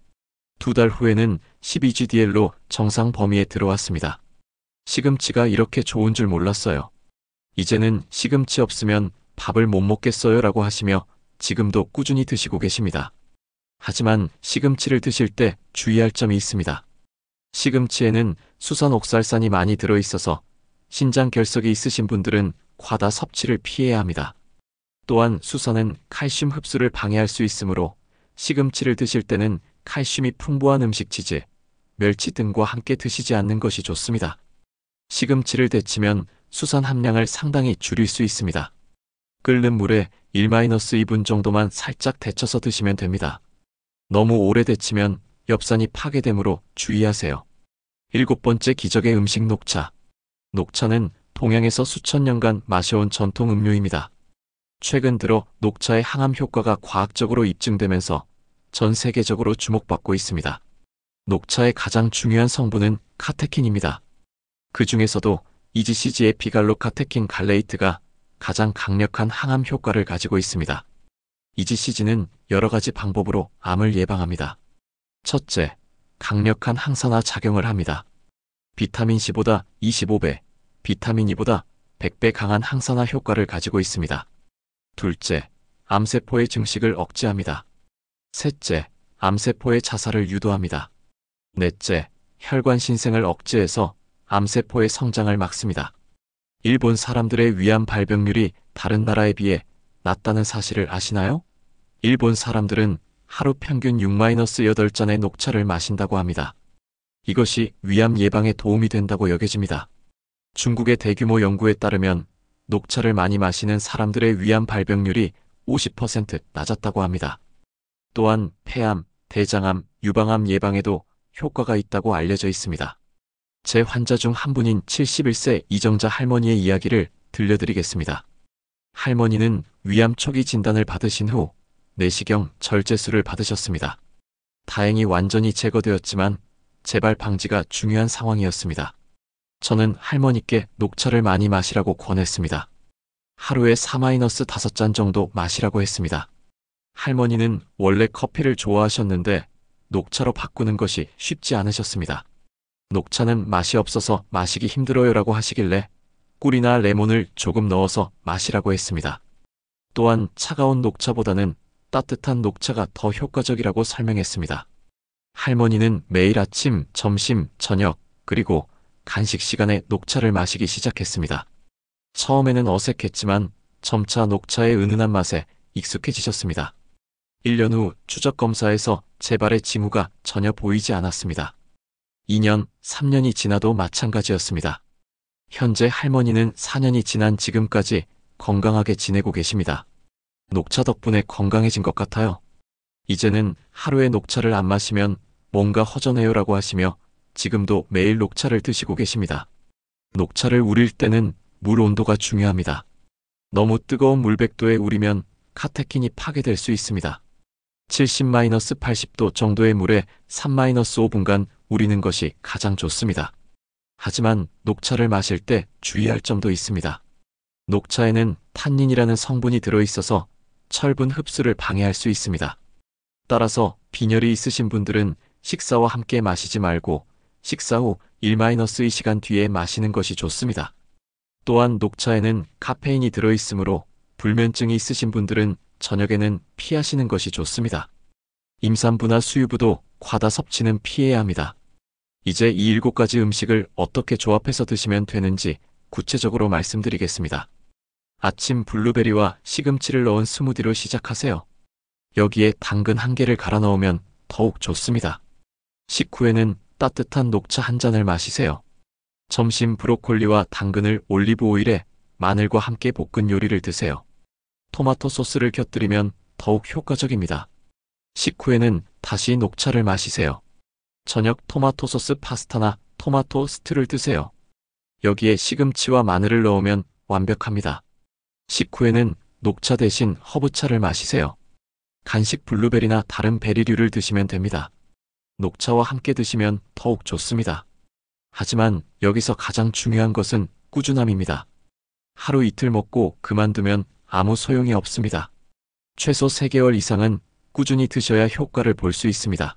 2달 후에는 12GDL로 정상 범위에 들어왔습니다. 시금치가 이렇게 좋은 줄 몰랐어요. 이제는 시금치 없으면 밥을 못 먹겠어요 라고 하시며 지금도 꾸준히 드시고 계십니다. 하지만 시금치를 드실 때 주의할 점이 있습니다. 시금치에는 수산 옥살산이 많이 들어있어서 신장 결석이 있으신 분들은 과다 섭취를 피해야 합니다. 또한 수산은 칼슘 흡수를 방해할 수 있으므로 시금치를 드실 때는 칼슘이 풍부한 음식 치즈, 멸치 등과 함께 드시지 않는 것이 좋습니다. 시금치를 데치면 수산 함량을 상당히 줄일 수 있습니다. 끓는 물에 1-2분 정도만 살짝 데쳐서 드시면 됩니다. 너무 오래 데치면 엽산이 파괴되므로 주의하세요. 7번째 기적의 음식 녹차. 녹차는 동양에서 수천 년간 마셔온 전통 음료입니다. 최근 들어 녹차의 항암 효과가 과학적으로 입증되면서 전 세계적으로 주목받고 있습니다. 녹차의 가장 중요한 성분은 카테킨입니다. 그 중에서도 EGCG 에피갈로카테킨 갈레이트가 가장 강력한 항암 효과를 가지고 있습니다. EGCG는 여러 가지 방법으로 암을 예방합니다. 첫째, 강력한 항산화 작용을 합니다. 비타민C보다 25배, 비타민 E보다 100배 강한 항산화 효과를 가지고 있습니다. 둘째, 암세포의 증식을 억제합니다. 셋째, 암세포의 자살을 유도합니다. 넷째, 혈관 신생을 억제해서 암세포의 성장을 막습니다. 일본 사람들의 위암 발병률이 다른 나라에 비해 낮다는 사실을 아시나요? 일본 사람들은 하루 평균 6-8잔의 녹차를 마신다고 합니다. 이것이 위암 예방에 도움이 된다고 여겨집니다. 중국의 대규모 연구에 따르면 녹차를 많이 마시는 사람들의 위암 발병률이 50% 낮았다고 합니다. 또한 폐암, 대장암, 유방암 예방에도 효과가 있다고 알려져 있습니다. 제 환자 중 한 분인 71세 이정자 할머니의 이야기를 들려드리겠습니다. 할머니는 위암 초기 진단을 받으신 후 내시경 절제술을 받으셨습니다. 다행히 완전히 제거되었지만 재발 방지가 중요한 상황이었습니다. 저는 할머니께 녹차를 많이 마시라고 권했습니다. 하루에 4-5잔 정도 마시라고 했습니다. 할머니는 원래 커피를 좋아하셨는데 녹차로 바꾸는 것이 쉽지 않으셨습니다. 녹차는 맛이 없어서 마시기 힘들어요 라고 하시길래 꿀이나 레몬을 조금 넣어서 마시라고 했습니다. 또한 차가운 녹차보다는 따뜻한 녹차가 더 효과적이라고 설명했습니다. 할머니는 매일 아침, 점심, 저녁, 그리고 간식 시간에 녹차를 마시기 시작했습니다. 처음에는 어색했지만 점차 녹차의 은은한 맛에 익숙해지셨습니다. 1년 후 추적 검사에서 재발의 징후가 전혀 보이지 않았습니다. 2년, 3년이 지나도 마찬가지였습니다. 현재 할머니는 4년이 지난 지금까지 건강하게 지내고 계십니다. 녹차 덕분에 건강해진 것 같아요. 이제는 하루에 녹차를 안 마시면 뭔가 허전해요라고 하시며 지금도 매일 녹차를 드시고 계십니다. 녹차를 우릴 때는 물 온도가 중요합니다. 너무 뜨거운 물 100도에 우리면 카테킨이 파괴될 수 있습니다. 70-80도 정도의 물에 3-5분간 우리는 것이 가장 좋습니다. 하지만 녹차를 마실 때 주의할 점도 있습니다. 녹차에는 탄닌이라는 성분이 들어있어서 철분 흡수를 방해할 수 있습니다. 따라서 빈혈이 있으신 분들은 식사와 함께 마시지 말고 식사 후 1-2시간 뒤에 마시는 것이 좋습니다. 또한 녹차에는 카페인이 들어있으므로 불면증이 있으신 분들은 저녁에는 피하시는 것이 좋습니다. 임산부나 수유부도 과다 섭취는 피해야 합니다. 이제 이 7가지 음식을 어떻게 조합해서 드시면 되는지 구체적으로 말씀드리겠습니다. 아침 블루베리와 시금치를 넣은 스무디로 시작하세요. 여기에 당근 1개를 갈아 넣으면 더욱 좋습니다. 식후에는 따뜻한 녹차 한 잔을 마시세요. 점심 브로콜리와 당근을 올리브 오일에 마늘과 함께 볶은 요리를 드세요. 토마토 소스를 곁들이면 더욱 효과적입니다. 식후에는 다시 녹차를 마시세요. 저녁 토마토 소스 파스타나 토마토 스튜를 드세요. 여기에 시금치와 마늘을 넣으면 완벽합니다. 식후에는 녹차 대신 허브차를 마시세요. 간식 블루베리나 다른 베리류를 드시면 됩니다. 녹차와 함께 드시면 더욱 좋습니다. 하지만 여기서 가장 중요한 것은 꾸준함입니다. 하루 이틀 먹고 그만두면 아무 소용이 없습니다. 최소 3개월 이상은 꾸준히 드셔야 효과를 볼 수 있습니다.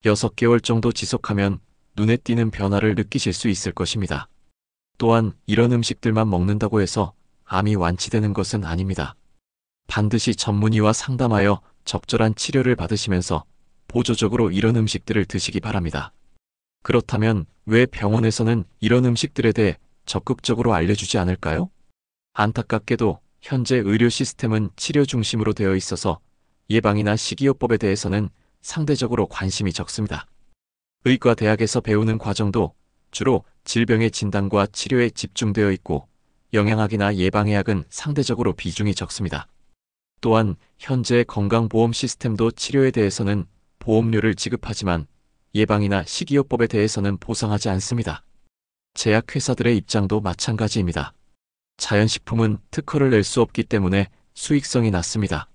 6개월 정도 지속하면 눈에 띄는 변화를 느끼실 수 있을 것입니다. 또한 이런 음식들만 먹는다고 해서 암이 완치되는 것은 아닙니다. 반드시 전문의와 상담하여 적절한 치료를 받으시면서 보조적으로 이런 음식들을 드시기 바랍니다. 그렇다면 왜 병원에서는 이런 음식들에 대해 적극적으로 알려주지 않을까요? 안타깝게도 현재 의료 시스템은 치료 중심으로 되어 있어서 예방이나 식이요법에 대해서는 상대적으로 관심이 적습니다. 의과대학에서 배우는 과정도 주로 질병의 진단과 치료에 집중되어 있고 영양학이나 예방의학은 상대적으로 비중이 적습니다. 또한 현재의 건강보험 시스템도 치료에 대해서는 보험료를 지급하지만 예방이나 식이요법에 대해서는 보상하지 않습니다. 제약회사들의 입장도 마찬가지입니다. 자연식품은 특허를 낼 수 없기 때문에 수익성이 낮습니다.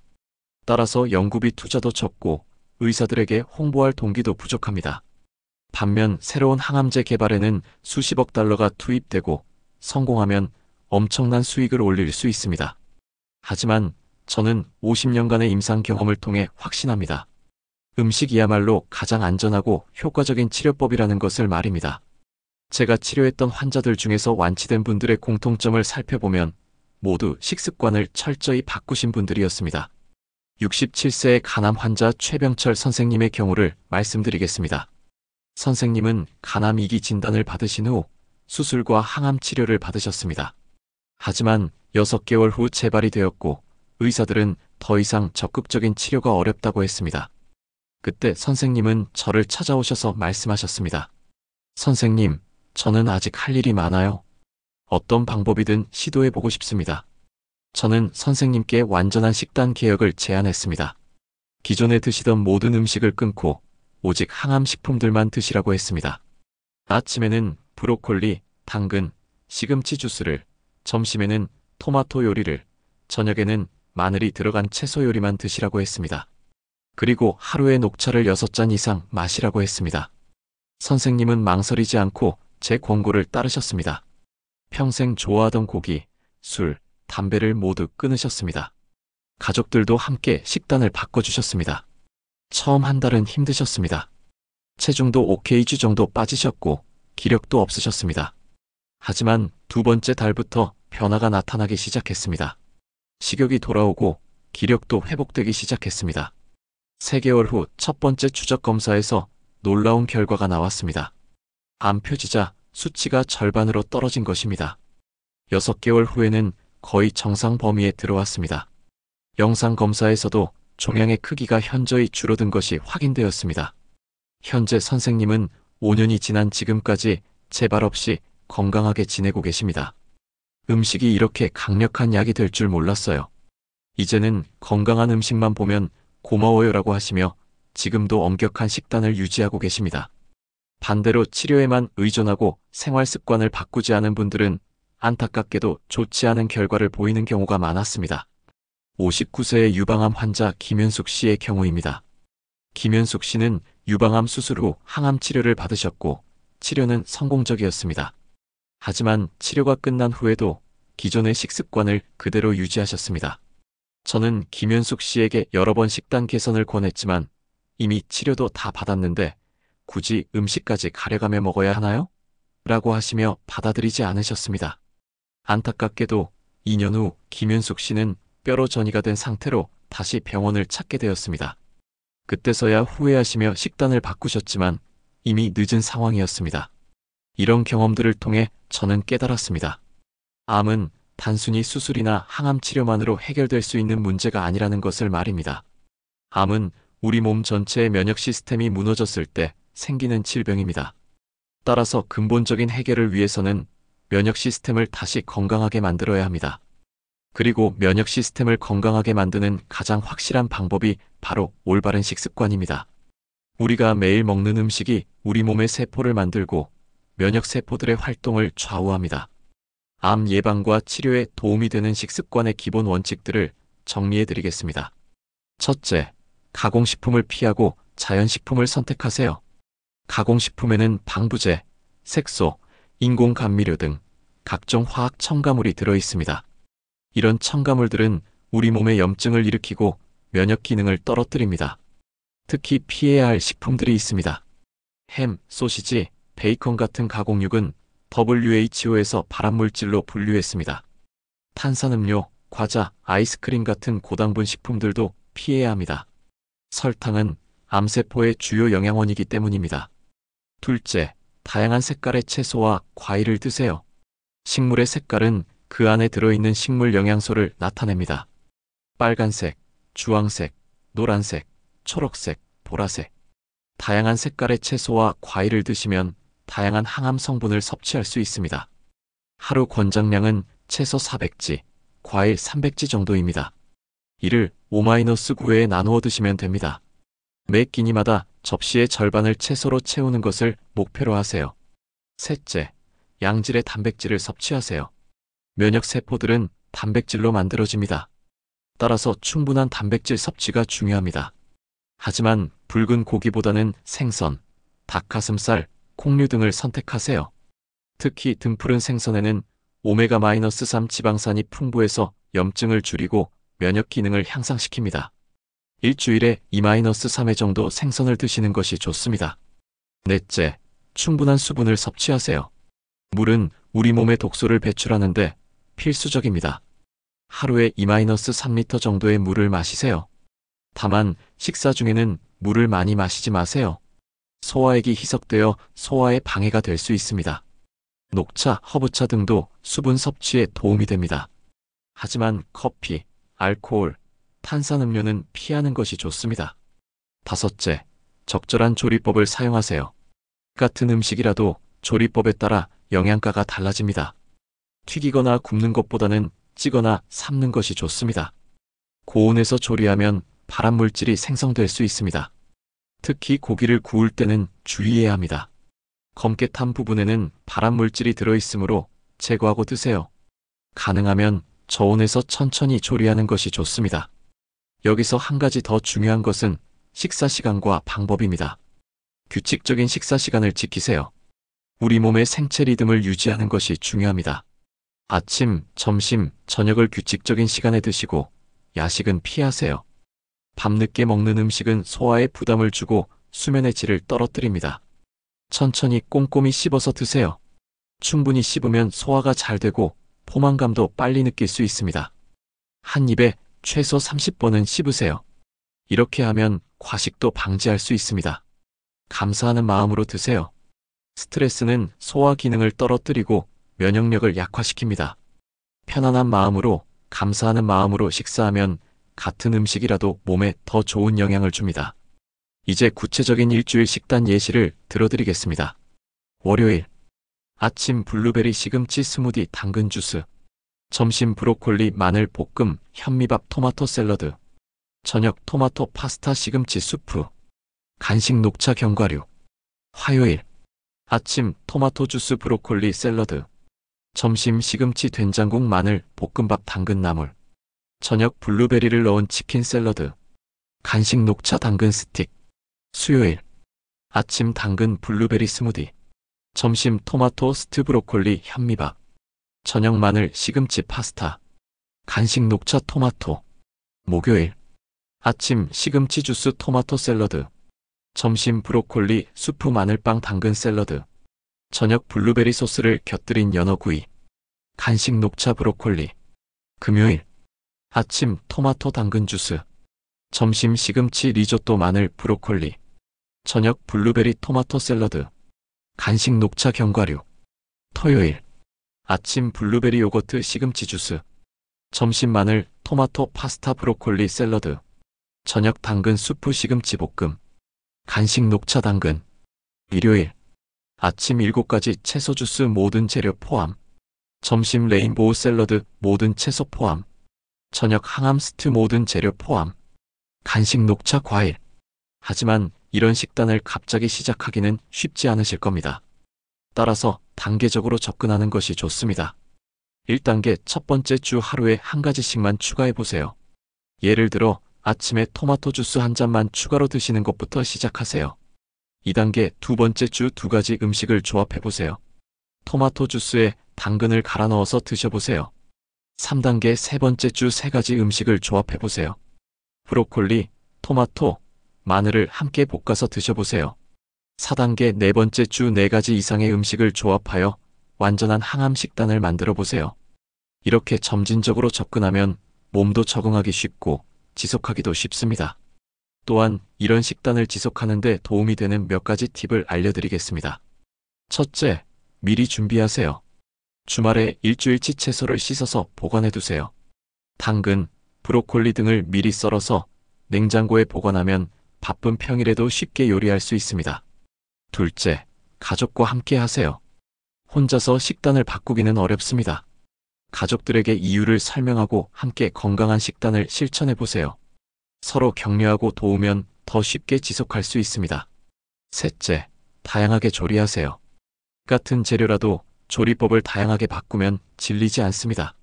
따라서 연구비 투자도 적고 의사들에게 홍보할 동기도 부족합니다. 반면 새로운 항암제 개발에는 수십억 달러가 투입되고 성공하면 엄청난 수익을 올릴 수 있습니다. 하지만 저는 50년간의 임상 경험을 통해 확신합니다. 음식이야말로 가장 안전하고 효과적인 치료법이라는 것을 말입니다. 제가 치료했던 환자들 중에서 완치된 분들의 공통점을 살펴보면 모두 식습관을 철저히 바꾸신 분들이었습니다. 67세의 간암 환자 최병철 선생님의 경우를 말씀드리겠습니다. 선생님은 간암 2기 진단을 받으신 후 수술과 항암 치료를 받으셨습니다. 하지만 6개월 후 재발이 되었고 의사들은 더 이상 적극적인 치료가 어렵다고 했습니다. 그때 선생님은 저를 찾아오셔서 말씀하셨습니다. 선생님, 저는 아직 할 일이 많아요. 어떤 방법이든 시도해보고 싶습니다. 저는 선생님께 완전한 식단 개혁을 제안했습니다. 기존에 드시던 모든 음식을 끊고 오직 항암식품들만 드시라고 했습니다. 아침에는 브로콜리, 당근, 시금치 주스를, 점심에는 토마토 요리를, 저녁에는 마늘이 들어간 채소 요리만 드시라고 했습니다. 그리고 하루에 녹차를 6잔 이상 마시라고 했습니다. 선생님은 망설이지 않고 제 권고를 따르셨습니다. 평생 좋아하던 고기, 술, 담배를 모두 끊으셨습니다. 가족들도 함께 식단을 바꿔주셨습니다. 처음 한 달은 힘드셨습니다. 체중도 5kg 정도 빠지셨고 기력도 없으셨습니다. 하지만 2번째 달부터 변화가 나타나기 시작했습니다. 식욕이 돌아오고 기력도 회복되기 시작했습니다. 3개월 후 첫 번째 추적 검사에서 놀라운 결과가 나왔습니다. 암 표지자 수치가 절반으로 떨어진 것입니다. 6개월 후에는 거의 정상 범위에 들어왔습니다. 영상 검사에서도 종양의 크기가 현저히 줄어든 것이 확인되었습니다. 현재 선생님은 5년이 지난 지금까지 재발 없이 건강하게 지내고 계십니다. 음식이 이렇게 강력한 약이 될 줄 몰랐어요. 이제는 건강한 음식만 보면 고마워요라고 하시며 지금도 엄격한 식단을 유지하고 계십니다. 반대로 치료에만 의존하고 생활 습관을 바꾸지 않은 분들은 안타깝게도 좋지 않은 결과를 보이는 경우가 많았습니다. 59세의 유방암 환자 김현숙 씨의 경우입니다. 김현숙 씨는 유방암 수술 후 항암 치료를 받으셨고 치료는 성공적이었습니다. 하지만 치료가 끝난 후에도 기존의 식습관을 그대로 유지하셨습니다. 저는 김현숙 씨에게 여러 번 식단 개선을 권했지만 이미 치료도 다 받았는데 굳이 음식까지 가려가며 먹어야 하나요? 라고 하시며 받아들이지 않으셨습니다. 안타깝게도 2년 후 김현숙 씨는 뼈로 전이가 된 상태로 다시 병원을 찾게 되었습니다. 그때서야 후회하시며 식단을 바꾸셨지만 이미 늦은 상황이었습니다. 이런 경험들을 통해 저는 깨달았습니다. 암은 단순히 수술이나 항암 치료만으로 해결될 수 있는 문제가 아니라는 것을 말입니다. 암은 우리 몸 전체의 면역 시스템이 무너졌을 때 생기는 질병입니다. 따라서 근본적인 해결을 위해서는 면역 시스템을 다시 건강하게 만들어야 합니다. 그리고 면역 시스템을 건강하게 만드는 가장 확실한 방법이 바로 올바른 식습관입니다. 우리가 매일 먹는 음식이 우리 몸의 세포를 만들고 면역 세포들의 활동을 좌우합니다. 암 예방과 치료에 도움이 되는 식습관의 기본 원칙들을 정리해 드리겠습니다. 첫째, 가공식품을 피하고 자연식품을 선택하세요. 가공식품에는 방부제, 색소, 인공감미료 등 각종 화학 첨가물이 들어 있습니다. 이런 첨가물들은 우리 몸에 염증을 일으키고 면역 기능을 떨어뜨립니다. 특히 피해야 할 식품들이 있습니다. 햄, 소시지, 베이컨 같은 가공육은 WHO에서 발암물질로 분류했습니다. 탄산음료, 과자, 아이스크림 같은 고당분 식품들도 피해야 합니다. 설탕은 암세포의 주요 영양원이기 때문입니다. 둘째, 다양한 색깔의 채소와 과일을 드세요. 식물의 색깔은 그 안에 들어있는 식물 영양소를 나타냅니다. 빨간색, 주황색, 노란색, 초록색, 보라색. 다양한 색깔의 채소와 과일을 드시면 다양한 항암 성분을 섭취할 수 있습니다. 하루 권장량은 채소 400지, 과일 300지 정도입니다. 이를 5-9회에 나누어 드시면 됩니다. 매 끼니마다 접시의 절반을 채소로 채우는 것을 목표로 하세요. 셋째, 양질의 단백질을 섭취하세요. 면역 세포들은 단백질로 만들어집니다. 따라서 충분한 단백질 섭취가 중요합니다. 하지만 붉은 고기보다는 생선, 닭가슴살, 콩류 등을 선택하세요. 특히 등푸른 생선에는 오메가-3 지방산이 풍부해서 염증을 줄이고 면역 기능을 향상시킵니다. 일주일에 2-3회 정도 생선을 드시는 것이 좋습니다. 넷째, 충분한 수분을 섭취하세요. 물은 우리 몸의 독소를 배출하는데 필수적입니다. 하루에 2-3리터 정도의 물을 마시세요. 다만 식사 중에는 물을 많이 마시지 마세요. 소화액이 희석되어 소화에 방해가 될 수 있습니다. 녹차, 허브차 등도 수분 섭취에 도움이 됩니다. 하지만 커피, 알코올, 탄산음료는 피하는 것이 좋습니다. 다섯째, 적절한 조리법을 사용하세요. 같은 음식이라도 조리법에 따라 영양가가 달라집니다. 튀기거나 굽는 것보다는 찌거나 삶는 것이 좋습니다. 고온에서 조리하면 발암물질이 생성될 수 있습니다. 특히 고기를 구울 때는 주의해야 합니다. 검게 탄 부분에는 발암물질이 들어있으므로 제거하고 드세요. 가능하면 저온에서 천천히 조리하는 것이 좋습니다. 여기서 한 가지 더 중요한 것은 식사 시간과 방법입니다. 규칙적인 식사 시간을 지키세요. 우리 몸의 생체 리듬을 유지하는 것이 중요합니다. 아침, 점심, 저녁을 규칙적인 시간에 드시고 야식은 피하세요. 밤늦게 먹는 음식은 소화에 부담을 주고 수면의 질을 떨어뜨립니다. 천천히 꼼꼼히 씹어서 드세요. 충분히 씹으면 소화가 잘 되고 포만감도 빨리 느낄 수 있습니다. 한 입에 최소 30번은 씹으세요. 이렇게 하면 과식도 방지할 수 있습니다. 감사하는 마음으로 드세요. 스트레스는 소화 기능을 떨어뜨리고 면역력을 약화시킵니다. 편안한 마음으로, 감사하는 마음으로 식사하면 같은 음식이라도 몸에 더 좋은 영향을 줍니다. 이제 구체적인 일주일 식단 예시를 들어드리겠습니다. 월요일, 아침 블루베리 시금치 스무디 당근 주스, 점심 브로콜리 마늘 볶음 현미밥 토마토 샐러드, 저녁 토마토 파스타 시금치 수프, 간식 녹차 견과류. 화요일, 아침 토마토 주스 브로콜리 샐러드, 점심 시금치 된장국 마늘 볶음밥 당근 나물, 저녁 블루베리를 넣은 치킨 샐러드, 간식 녹차 당근 스틱. 수요일, 아침 당근 블루베리 스무디, 점심 토마토 스튜 브로콜리 현미밥, 저녁 마늘 시금치 파스타, 간식 녹차 토마토. 목요일, 아침 시금치 주스 토마토 샐러드, 점심 브로콜리 수프 마늘빵 당근 샐러드, 저녁 블루베리 소스를 곁들인 연어구이, 간식 녹차 브로콜리. 금요일, 아침 토마토 당근 주스, 점심 시금치 리조또 마늘 브로콜리. 저녁 블루베리 토마토 샐러드. 간식 녹차 견과류. 토요일. 아침 블루베리 요거트 시금치 주스. 점심 마늘 토마토 파스타 브로콜리 샐러드. 저녁 당근 수프 시금치 볶음. 간식 녹차 당근. 일요일. 아침 7가지 채소 주스 모든 재료 포함. 점심 레인보우 샐러드 모든 채소 포함. 저녁 항암 스튜 모든 재료 포함. 간식 녹차 과일. 하지만 이런 식단을 갑자기 시작하기는 쉽지 않으실 겁니다. 따라서 단계적으로 접근하는 것이 좋습니다. 1단계 첫 번째 주 하루에 한 가지씩만 추가해 보세요. 예를 들어 아침에 토마토 주스 한 잔만 추가로 드시는 것부터 시작하세요. 2단계 두 번째 주 2가지 음식을 조합해 보세요. 토마토 주스에 당근을 갈아 넣어서 드셔보세요. 3단계 세 번째 주 3가지 음식을 조합해 보세요. 브로콜리, 토마토, 마늘을 함께 볶아서 드셔보세요. 4단계 네 번째 주 4가지 이상의 음식을 조합하여 완전한 항암 식단을 만들어 보세요. 이렇게 점진적으로 접근하면 몸도 적응하기 쉽고 지속하기도 쉽습니다. 또한 이런 식단을 지속하는 데 도움이 되는 몇 가지 팁을 알려드리겠습니다. 첫째, 미리 준비하세요. 주말에 일주일치 채소를 씻어서 보관해 두세요. 당근, 브로콜리 등을 미리 썰어서 냉장고에 보관하면 바쁜 평일에도 쉽게 요리할 수 있습니다. 둘째, 가족과 함께 하세요. 혼자서 식단을 바꾸기는 어렵습니다. 가족들에게 이유를 설명하고 함께 건강한 식단을 실천해 보세요. 서로 격려하고 도우면 더 쉽게 지속할 수 있습니다. 셋째, 다양하게 조리하세요. 같은 재료라도 조리법을 다양하게 바꾸면 질리지 않습니다.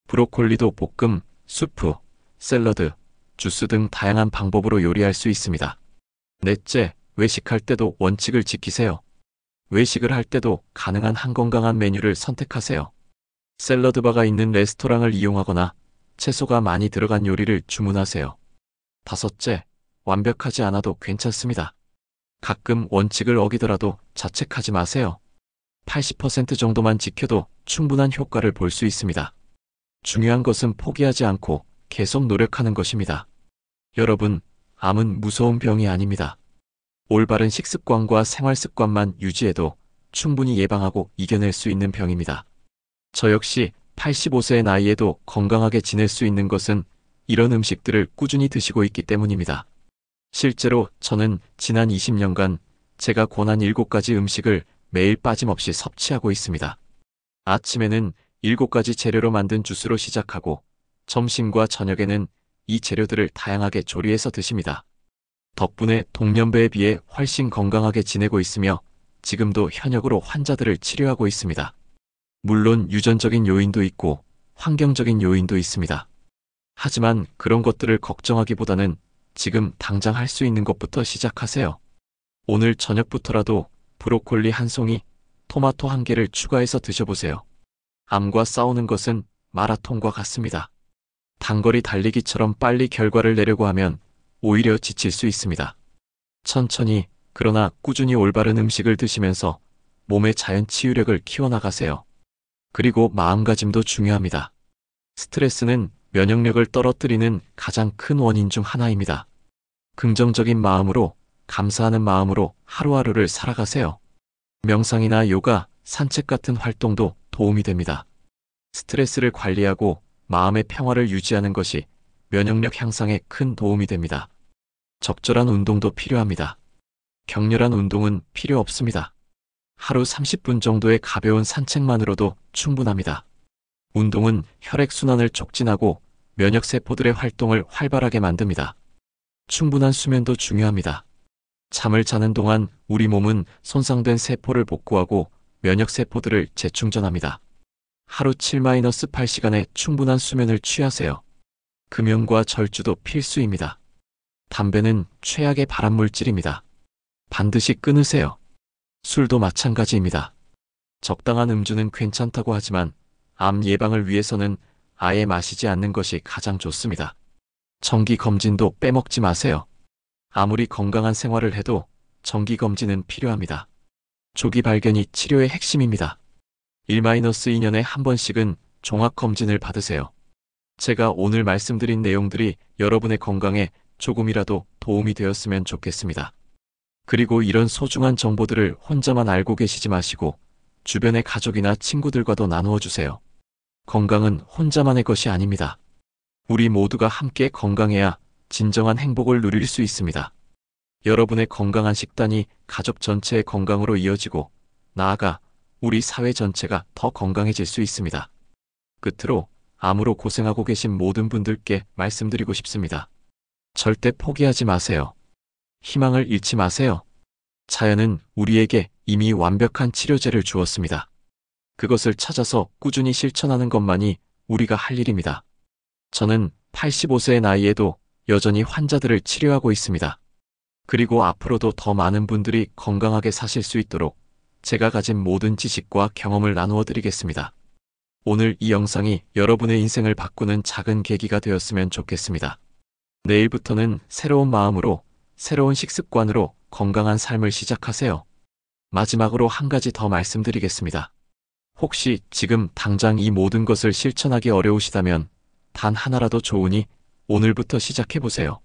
브로콜리도 볶음, 수프, 샐러드, 주스 등 다양한 방법으로 요리할 수 있습니다. 넷째, 외식할 때도 원칙을 지키세요. 외식을 할 때도 가능한 한 건강한 메뉴를 선택하세요. 샐러드바가 있는 레스토랑을 이용하거나 채소가 많이 들어간 요리를 주문하세요. 다섯째, 완벽하지 않아도 괜찮습니다. 가끔 원칙을 어기더라도 자책하지 마세요. 80% 정도만 지켜도 충분한 효과를 볼 수 있습니다. 중요한 것은 포기하지 않고 계속 노력하는 것입니다. 여러분, 암은 무서운 병이 아닙니다. 올바른 식습관과 생활습관만 유지해도 충분히 예방하고 이겨낼 수 있는 병입니다. 저 역시 85세의 나이에도 건강하게 지낼 수 있는 것은 이런 음식들을 꾸준히 드시고 있기 때문입니다. 실제로 저는 지난 20년간 제가 권한 7가지 음식을 매일 빠짐없이 섭취하고 있습니다. 아침에는 7가지 재료로 만든 주스로 시작하고 점심과 저녁에는 이 재료들을 다양하게 조리해서 드십니다. 덕분에 동년배에 비해 훨씬 건강하게 지내고 있으며 지금도 현역으로 환자들을 치료하고 있습니다. 물론 유전적인 요인도 있고 환경적인 요인도 있습니다. 하지만 그런 것들을 걱정하기보다는 지금 당장 할 수 있는 것부터 시작하세요. 오늘 저녁부터라도 브로콜리 한 송이, 토마토 1개를 추가해서 드셔보세요. 암과 싸우는 것은 마라톤과 같습니다. 단거리 달리기처럼 빨리 결과를 내려고 하면 오히려 지칠 수 있습니다. 천천히 그러나 꾸준히 올바른 음식을 드시면서 몸의 자연 치유력을 키워나가세요. 그리고 마음가짐도 중요합니다. 스트레스는 면역력을 떨어뜨리는 가장 큰 원인 중 하나입니다. 긍정적인 마음으로, 감사하는 마음으로 하루하루를 살아가세요. 명상이나 요가, 산책 같은 활동도 도움이 됩니다. 스트레스를 관리하고 마음의 평화를 유지하는 것이 면역력 향상에 큰 도움이 됩니다. 적절한 운동도 필요합니다. 격렬한 운동은 필요 없습니다. 하루 30분 정도의 가벼운 산책만으로도 충분합니다. 운동은 혈액순환을 촉진하고 면역세포들의 활동을 활발하게 만듭니다. 충분한 수면도 중요합니다. 잠을 자는 동안 우리 몸은 손상된 세포를 복구하고 면역세포들을 재충전합니다. 하루 7-8시간의 충분한 수면을 취하세요. 금연과 절주도 필수입니다. 담배는 최악의 발암물질입니다. 반드시 끊으세요. 술도 마찬가지입니다. 적당한 음주는 괜찮다고 하지만 암 예방을 위해서는 아예 마시지 않는 것이 가장 좋습니다. 정기검진도 빼먹지 마세요. 아무리 건강한 생활을 해도 정기검진은 필요합니다. 조기 발견이 치료의 핵심입니다. 1-2년에 한 번씩은 종합검진을 받으세요. 제가 오늘 말씀드린 내용들이 여러분의 건강에 조금이라도 도움이 되었으면 좋겠습니다. 그리고 이런 소중한 정보들을 혼자만 알고 계시지 마시고 주변의 가족이나 친구들과도 나누어 주세요. 건강은 혼자만의 것이 아닙니다. 우리 모두가 함께 건강해야 진정한 행복을 누릴 수 있습니다. 여러분의 건강한 식단이 가족 전체의 건강으로 이어지고 나아가 우리 사회 전체가 더 건강해질 수 있습니다. 끝으로 암으로 고생하고 계신 모든 분들께 말씀드리고 싶습니다. 절대 포기하지 마세요. 희망을 잃지 마세요. 자연은 우리에게 이미 완벽한 치료제를 주었습니다. 그것을 찾아서 꾸준히 실천하는 것만이 우리가 할 일입니다. 저는 85세의 나이에도 여전히 환자들을 치료하고 있습니다. 그리고 앞으로도 더 많은 분들이 건강하게 사실 수 있도록 제가 가진 모든 지식과 경험을 나누어 드리겠습니다. 오늘 이 영상이 여러분의 인생을 바꾸는 작은 계기가 되었으면 좋겠습니다. 내일부터는 새로운 마음으로, 새로운 식습관으로 건강한 삶을 시작하세요. 마지막으로 한 가지 더 말씀드리겠습니다. 혹시 지금 당장 이 모든 것을 실천하기 어려우시다면 단 하나라도 좋으니 오늘부터 시작해보세요.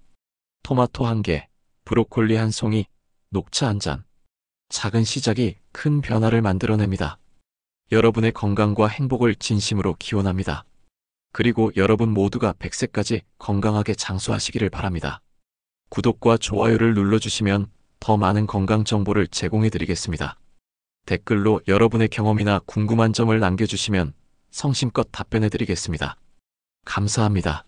토마토 1개, 브로콜리 1송이, 녹차 1잔. 작은 시작이 큰 변화를 만들어냅니다. 여러분의 건강과 행복을 진심으로 기원합니다. 그리고 여러분 모두가 100세까지 건강하게 장수하시기를 바랍니다. 구독과 좋아요를 눌러주시면 더 많은 건강 정보를 제공해드리겠습니다. 댓글로 여러분의 경험이나 궁금한 점을 남겨주시면 성심껏 답변해드리겠습니다. 감사합니다.